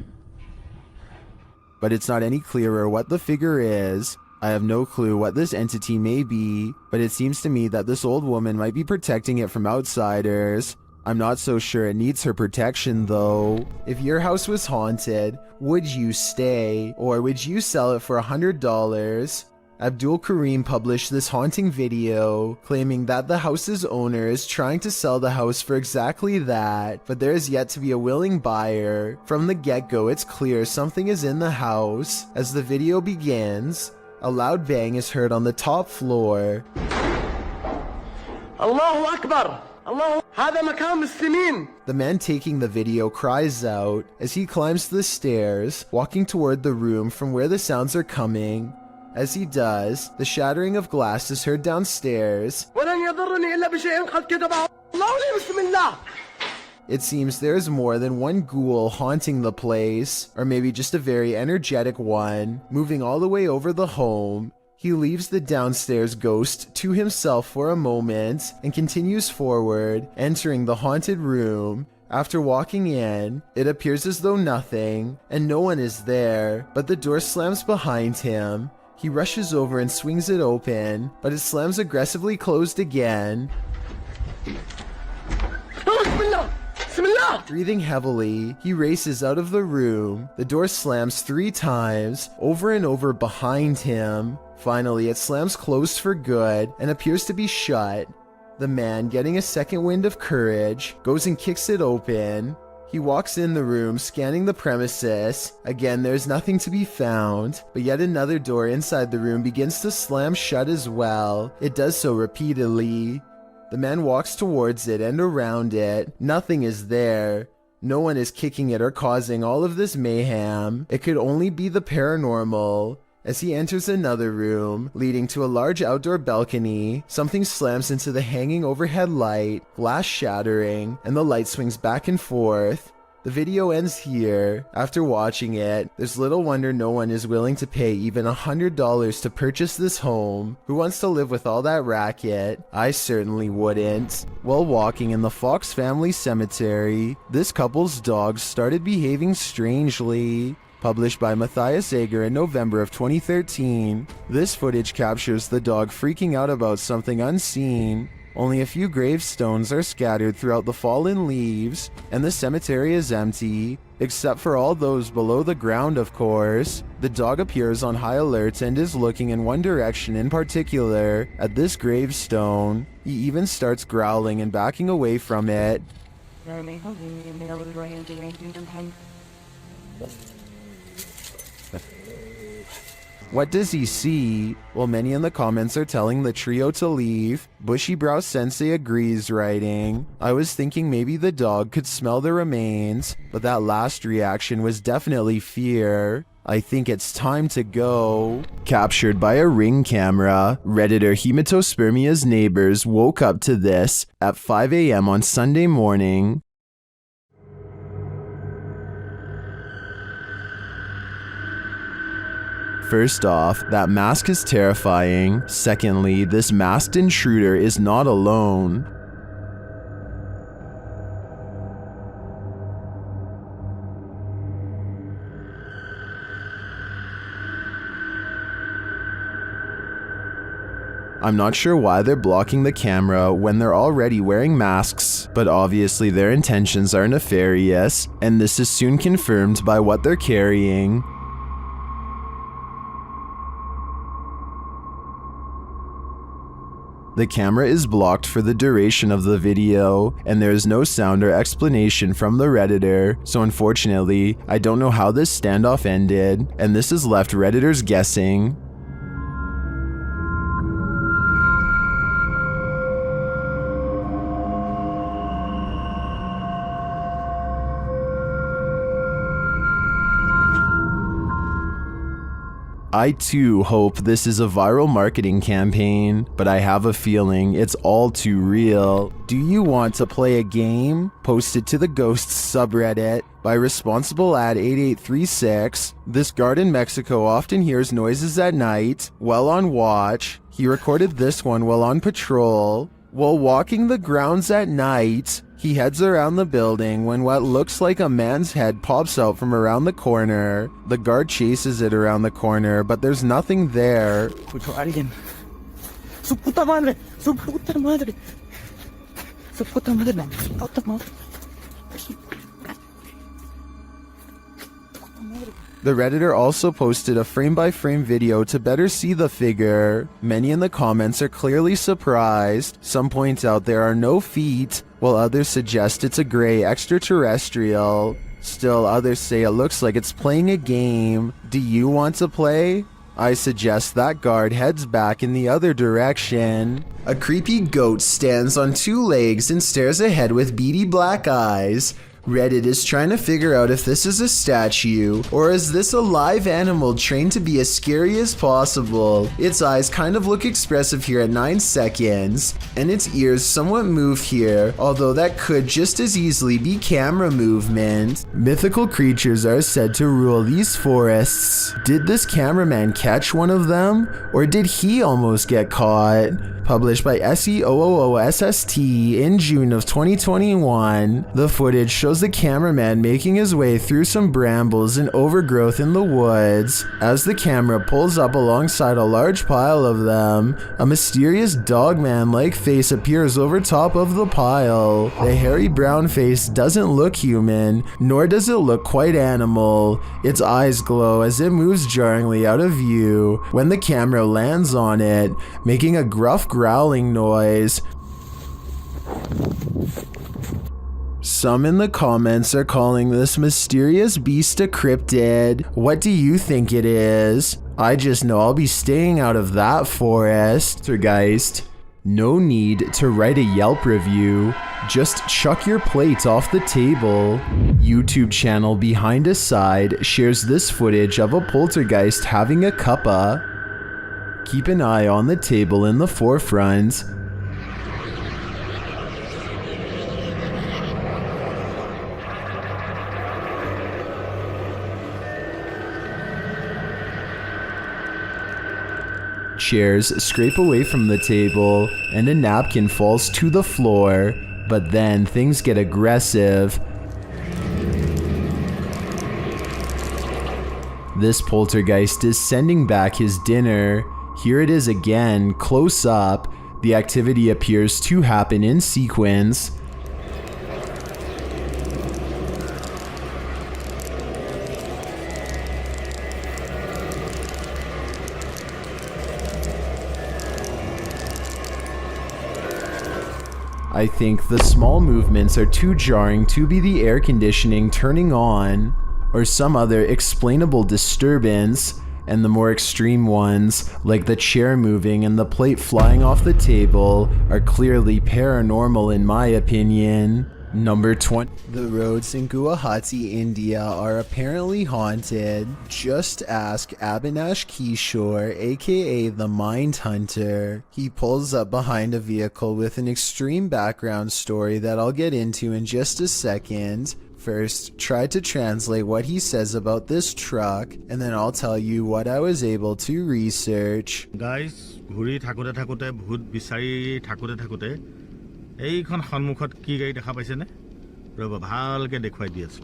But it's not any clearer what the figure is. I have no clue what this entity may be, but it seems to me that this old woman might be protecting it from outsiders. I'm not so sure it needs her protection though. If your house was haunted, would you stay or would you sell it for $100? Abdul Karim published this haunting video claiming that the house's owner is trying to sell the house for exactly that, but there is yet to be a willing buyer. From the get-go, it's clear something is in the house. As the video begins, a loud bang is heard on the top floor. Allahu Akbar! Allah, هذا مكان مسلمين. The man taking the video cries out as he climbs the stairs, walking toward the room from where the sounds are coming. As he does, the shattering of glass is heard downstairs. ولن يضرني إلا بشيء قد كتبه الله لي بسم الله. It seems there is more than one ghoul haunting the place, or maybe just a very energetic one, moving all the way over the home. He leaves the downstairs ghost to himself for a moment and continues forward, entering the haunted room. After walking in, it appears as though nothing, and no one is there, but the door slams behind him. He rushes over and swings it open, but it slams aggressively closed again. Breathing heavily, he races out of the room. The door slams 3 times, over and over behind him. Finally, it slams closed for good and appears to be shut. The man, getting a second wind of courage, goes and kicks it open. He walks in the room, scanning the premises. Again, there's nothing to be found, but yet another door inside the room begins to slam shut as well. It does so repeatedly. The man walks towards it and around it. Nothing is there. No one is kicking it or causing all of this mayhem. It could only be the paranormal. As he enters another room, leading to a large outdoor balcony, something slams into the hanging overhead light, glass shattering, and the light swings back and forth. The video ends here. After watching it, there's little wonder no one is willing to pay even $100 to purchase this home. Who wants to live with all that racket? I certainly wouldn't. While walking in the Fox family cemetery, this couple's dogs started behaving strangely. Published by Matthias Ager in November of 2013, this footage captures the dog freaking out about something unseen. Only a few gravestones are scattered throughout the fallen leaves, and the cemetery is empty, except for all those below the ground, of course. The dog appears on high alert and is looking in one direction in particular, at this gravestone. He even starts growling and backing away from it. What does he see? Well, many in the comments are telling the trio to leave. Bushy Brow Sensei agrees, writing, I was thinking maybe the dog could smell the remains, but that last reaction was definitely fear. I think it's time to go. Captured by a Ring camera, Redditor Hematospermia's neighbors woke up to this at 5 a.m. on Sunday morning. First off, that mask is terrifying. Secondly, this masked intruder is not alone. I'm not sure why they're blocking the camera when they're already wearing masks, but obviously their intentions are nefarious, and this is soon confirmed by what they're carrying. The camera is blocked for the duration of the video, and there is no sound or explanation from the Redditor, so unfortunately, I don't know how this standoff ended, and this has left Redditors guessing. I too hope this is a viral marketing campaign, but I have a feeling it's all too real. Do you want to play a game? Post it to the Ghosts subreddit by responsible ad 8836. This guard in Mexico often hears noises at night while on watch. He recorded this one while on patrol. While walking the grounds at night, he heads around the building when what looks like a man's head pops out from around the corner. The guard chases it around the corner, but there's nothing there. Su puta madre, su puta madre, su puta madre, puta madre. The Redditor also posted a frame-by-frame video to better see the figure. Many in the comments are clearly surprised. Some point out there are no feet, while others suggest it's a gray extraterrestrial. Still, others say it looks like it's playing a game. Do you want to play? I suggest that guard heads back in the other direction. A creepy goat stands on two legs and stares ahead with beady black eyes. Reddit is trying to figure out if this is a statue, or is this a live animal trained to be as scary as possible. Its eyes kind of look expressive here at 9 seconds, and its ears somewhat move here, although that could just as easily be camera movement. Mythical creatures are said to rule these forests. Did this cameraman catch one of them, or did he almost get caught? Published by SEOOOSST in June of 2021, the footage shows the cameraman making his way through some brambles and overgrowth in the woods. As the camera pulls up alongside a large pile of them, a mysterious dogman-like face appears over top of the pile. The hairy brown face doesn't look human, nor does it look quite animal. Its eyes glow as it moves jarringly out of view when the camera lands on it, making a gruff growling noise. Some in the comments are calling this mysterious beast a cryptid. What do you think it is? I just know I'll be staying out of that forest. Poltergeist. No need to write a Yelp review. Just chuck your plate off the table. YouTube channel Behind a Side shares this footage of a poltergeist having a cuppa. Keep an eye on the table in the forefront. Chairs scrape away from the table, and a napkin falls to the floor, but then things get aggressive. This poltergeist is sending back his dinner. Here it is again, close up. The activity appears to happen in sequence. I think the small movements are too jarring to be the air conditioning turning on, or some other explainable disturbance, and the more extreme ones, like the chair moving and the plate flying off the table, are clearly paranormal in my opinion. Number 20. The roads in Guwahati, India are apparently haunted. Just ask Abhinash Kishore, aka the Mind Hunter. He pulls up behind a vehicle with an extreme background story that I'll get into in just a second. First, try to translate what he says about this truck, and then I'll tell you what I was able to research. Guys, ঘুৰি থাকোতে থাকোতে ভূত বিচাৰি থাকোতে থাকোতে এইখন সন্মুখত কি গাড়ী দেখা পাইছে নে ৰব ভালকে দেখুৱাই দি আছো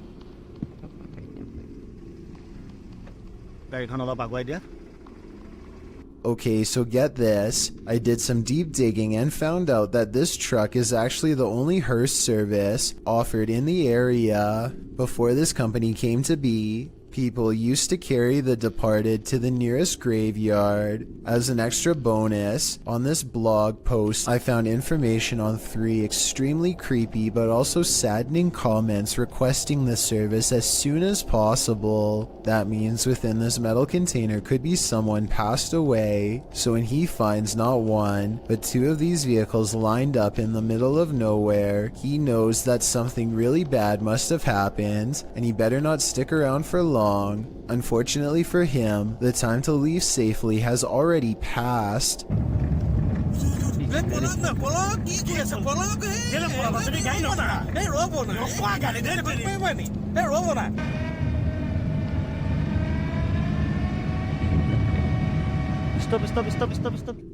গাড়ীখন অলপ আগুৱাই দিয়া Okay, so get this. I did some deep digging and found out that this truck is actually the only hearse service offered in the area. Before this company came to be, people used to carry the departed to the nearest graveyard. As an extra bonus, on this blog post, I found information on 3 extremely creepy but also saddening comments requesting the service as soon as possible. That means within this metal container could be someone passed away, so when he finds not 1, but 2 of these vehicles lined up in the middle of nowhere, he knows that something really bad must have happened, and he better not stick around for long. Unfortunately for him, the time to leave safely has already passed. Stop.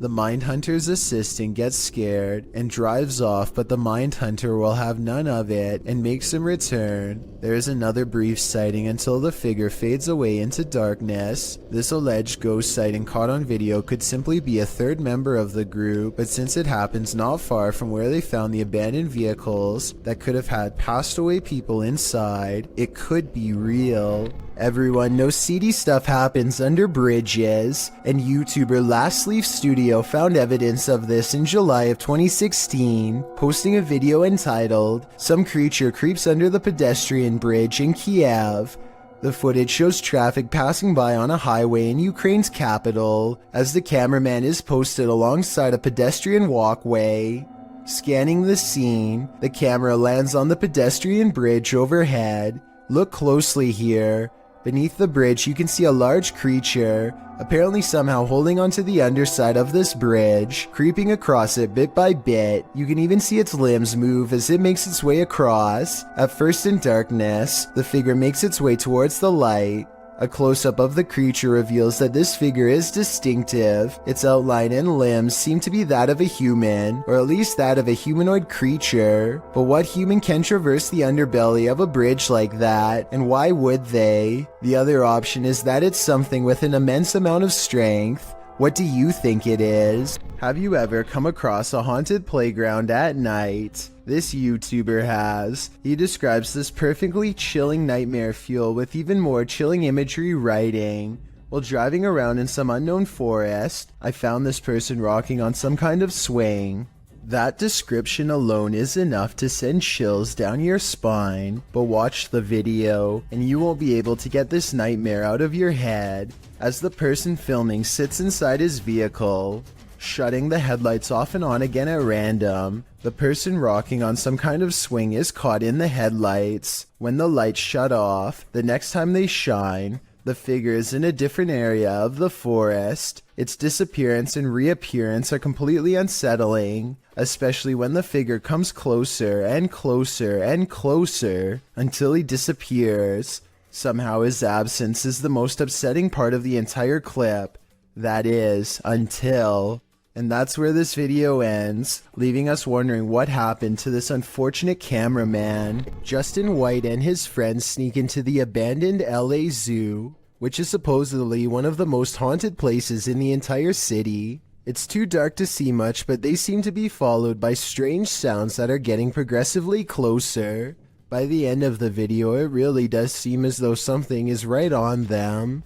The Mind Hunter's assistant gets scared and drives off, but the Mind Hunter will have none of it and makes him return. There is another brief sighting until the figure fades away into darkness. This alleged ghost sighting caught on video could simply be a third member of the group, but since it happens not far from where they found the abandoned vehicles that could have had passed away people inside, it could be real. Everyone knows seedy stuff happens under bridges, and YouTuber Last Leaf Studio found evidence of this in July of 2016, posting a video entitled, "Some creature creeps under the pedestrian bridge in Kiev." The footage shows traffic passing by on a highway in Ukraine's capital, as the cameraman is posted alongside a pedestrian walkway. Scanning the scene, the camera lands on the pedestrian bridge overhead. Look closely here. Beneath the bridge, you can see a large creature, apparently somehow holding onto the underside of this bridge, creeping across it bit by bit. You can even see its limbs move as it makes its way across. At first in darkness, the figure makes its way towards the light. A close-up of the creature reveals that this figure is distinctive. Its outline and limbs seem to be that of a human, or at least that of a humanoid creature. But what human can traverse the underbelly of a bridge like that, and why would they? The other option is that it's something with an immense amount of strength. What do you think it is? Have you ever come across a haunted playground at night? This YouTuber has. He describes this perfectly chilling nightmare fuel with even more chilling imagery writing. While driving around in some unknown forest, I found this person rocking on some kind of swing. That description alone is enough to send chills down your spine, but watch the video and you won't be able to get this nightmare out of your head. As the person filming sits inside his vehicle, shutting the headlights off and on again at random, the person rocking on some kind of swing is caught in the headlights. When the lights shut off, the next time they shine, the figure is in a different area of the forest. Its disappearance and reappearance are completely unsettling, especially when the figure comes closer and closer and closer until he disappears. Somehow his absence is the most upsetting part of the entire clip. That is, until... And that's where this video ends, leaving us wondering what happened to this unfortunate cameraman. Justin White and his friends sneak into the abandoned LA Zoo, which is supposedly one of the most haunted places in the entire city. It's too dark to see much, but they seem to be followed by strange sounds that are getting progressively closer. By the end of the video, it really does seem as though something is right on them.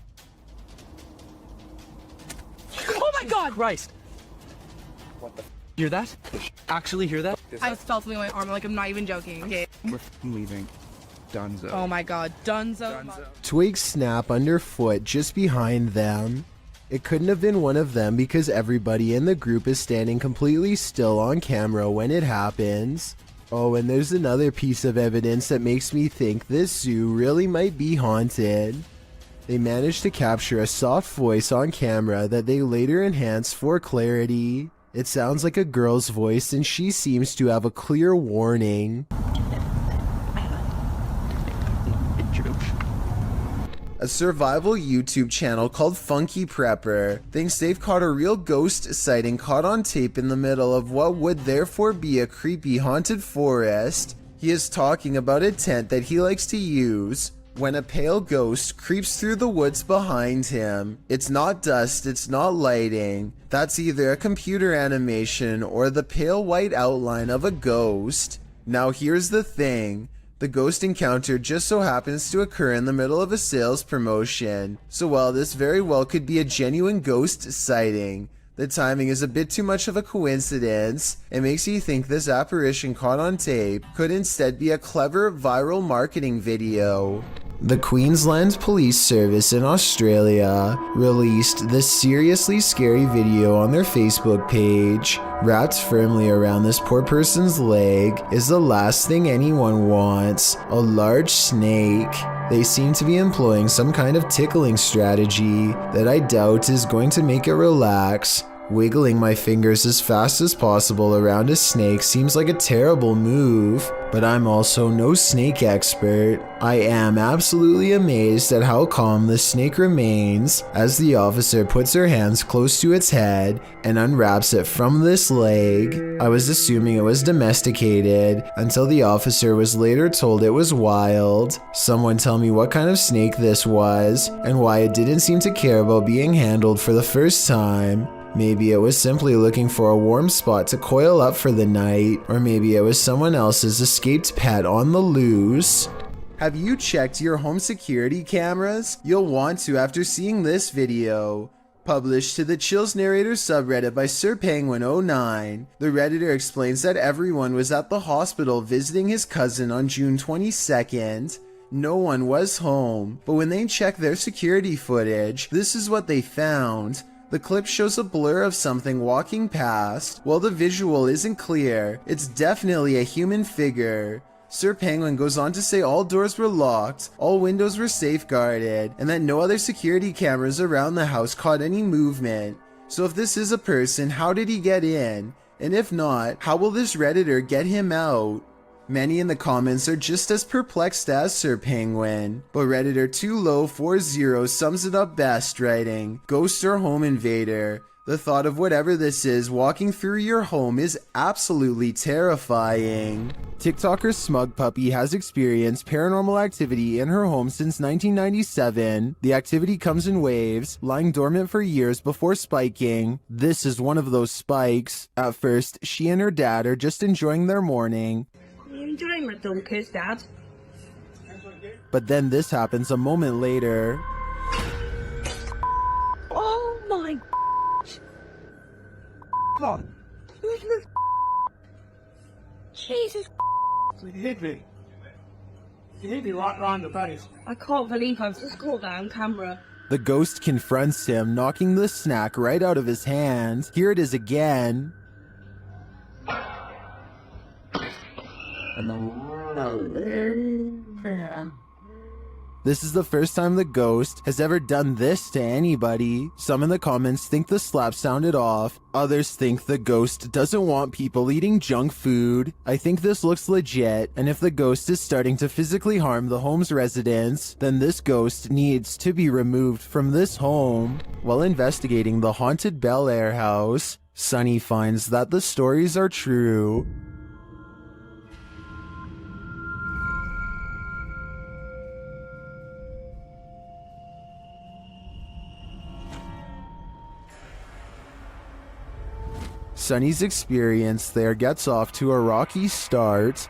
Oh my god! Christ! What the hear that? Actually hear that? I felt something on my arm, like I'm not even joking, okay? We're leaving. Dunzo. Oh my god, Dunzo. Twigs snap underfoot just behind them. It couldn't have been one of them because everybody in the group is standing completely still on camera when it happens. Oh, and there's another piece of evidence that makes me think this zoo really might be haunted. They managed to capture a soft voice on camera that they later enhanced for clarity. It sounds like a girl's voice and she seems to have a clear warning. A survival YouTube channel called Funky Prepper thinks they've caught a real ghost sighting caught on tape in the middle of what would therefore be a creepy haunted forest. He is talking about a tent that he likes to use when a pale ghost creeps through the woods behind him. It's not dust, it's not lighting. That's either a computer animation or the pale white outline of a ghost. Now here's the thing. The ghost encounter just so happens to occur in the middle of a sales promotion, so while this very well could be a genuine ghost sighting, the timing is a bit too much of a coincidence. It makes you think this apparition caught on tape could instead be a clever viral marketing video. The Queensland Police Service in Australia released this seriously scary video on their Facebook page. Wrapped firmly around this poor person's leg is the last thing anyone wants, a large snake. They seem to be employing some kind of tickling strategy that I doubt is going to make it relax. Wiggling my fingers as fast as possible around a snake seems like a terrible move, but I'm also no snake expert. I am absolutely amazed at how calm the snake remains as the officer puts her hands close to its head and unwraps it from this leg. I was assuming it was domesticated until the officer was later told it was wild. Someone tell me what kind of snake this was and why it didn't seem to care about being handled for the first time. Maybe it was simply looking for a warm spot to coil up for the night, or maybe it was someone else's escaped pet on the loose. Have you checked your home security cameras? You'll want to after seeing this video. Published to the Chills Narrator subreddit by SirPenguin09, the Redditor explains that everyone was at the hospital visiting his cousin on June 22nd. No one was home, but when they checked their security footage, this is what they found. The clip shows a blur of something walking past. While the visual isn't clear, it's definitely a human figure. Sir Penguin goes on to say all doors were locked, all windows were safeguarded, and that no other security cameras around the house caught any movement. So if this is a person, how did he get in? And if not, how will this Redditor get him out? Many in the comments are just as perplexed as Sir Penguin, but Redditor 2low40 sums it up best, writing, "Ghost or home invader. The thought of whatever this is walking through your home is absolutely terrifying." TikToker Smug Puppy has experienced paranormal activity in her home since 1997. The activity comes in waves, lying dormant for years before spiking. This is one of those spikes. At first, she and her dad are just enjoying their morning. What are you doing, my dumb kids, Dad? But then this happens a moment later. Oh my God. Jesus. You hit me. You hit me right round the face. I can't believe I've just caught that on camera. The ghost confronts him, knocking the snack right out of his hand. Here it is again. This is the first time the ghost has ever done this to anybody. Some in the comments think the slap sounded off. Others think the ghost doesn't want people eating junk food. I think this looks legit, and if the ghost is starting to physically harm the home's residents, then this ghost needs to be removed from this home. While investigating the haunted Bel Air house, Sunny finds that the stories are true. Sonny's experience there gets off to a rocky start.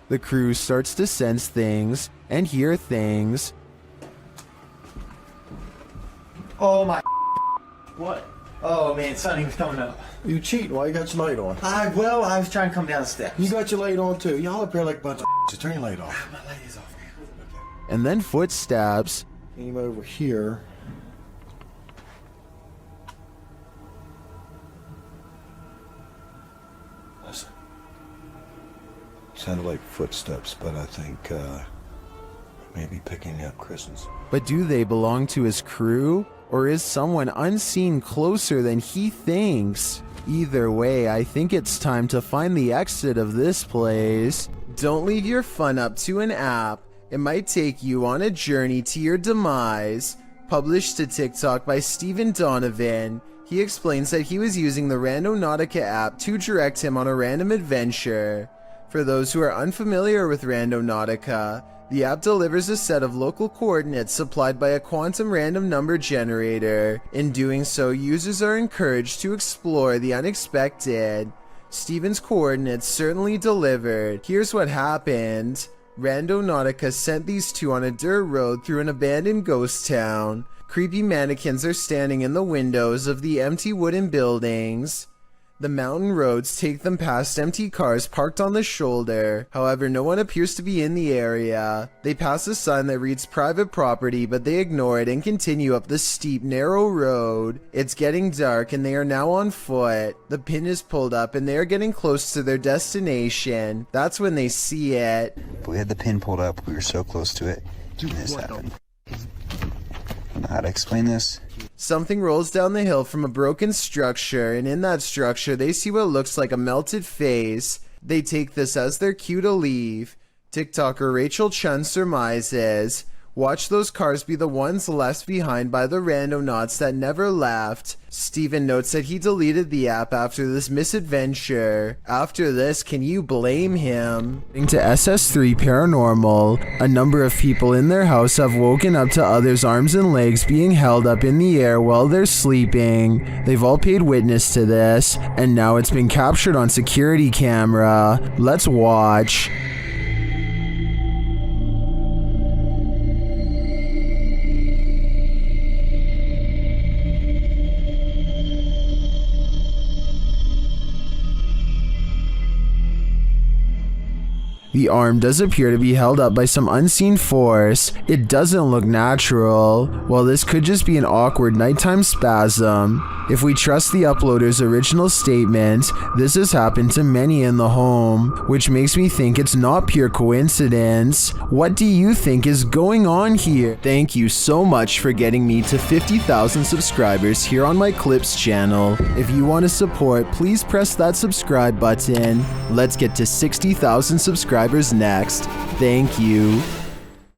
The crew starts to sense things and hear things. Oh my. What? Oh man, Sonny was coming up. You cheating? Why you got your light on? I was trying to come down the steps. You got your light on too. Y'all up here like a bunch of just turn your light off. My light is off. And then footsteps. Came over here. Listen. Sounded like footsteps, but I think maybe picking up Chris's. But do they belong to his crew? Or is someone unseen closer than he thinks? Either way, I think it's time to find the exit of this place. Don't leave your fun up to an app. It might take you on a journey to your demise. Published to TikTok by Stephen Donovan, he explains that he was using the Randonautica app to direct him on a random adventure. For those who are unfamiliar with Randonautica, the app delivers a set of local coordinates supplied by a quantum random number generator. In doing so, users are encouraged to explore the unexpected. Steven's coordinates certainly delivered. Here's what happened. Randonautica sent these two on a dirt road through an abandoned ghost town. Creepy mannequins are standing in the windows of the empty wooden buildings. The mountain roads take them past empty cars parked on the shoulder. However, no one appears to be in the area. They pass a sign that reads private property, but they ignore it and continue up the steep, narrow road. It's getting dark and they are now on foot. The pin is pulled up and they are getting close to their destination. That's when they see it. If we had the pin pulled up, we were so close to it, and this happened. I don't know how to explain this. Something rolls down the hill from a broken structure, and in that structure they see what looks like a melted face. They take this as their cue to leave. TikToker Rachel Chun surmises, watch those cars be the ones left behind by the randonauts that never left. Steven notes that he deleted the app after this misadventure. After this, can you blame him? To SS3 Paranormal, a number of people in their house have woken up to others' arms and legs being held up in the air while they're sleeping. They've all paid witness to this, and now it's been captured on security camera. Let's watch. The arm does appear to be held up by some unseen force. It doesn't look natural. While this could just be an awkward nighttime spasm, if we trust the uploader's original statement, this has happened to many in the home, which makes me think it's not pure coincidence. What do you think is going on here? Thank you so much for getting me to 50,000 subscribers here on my Clips channel. If you want to support, please press that subscribe button. Let's get to 60,000 subscribers next. Thank you.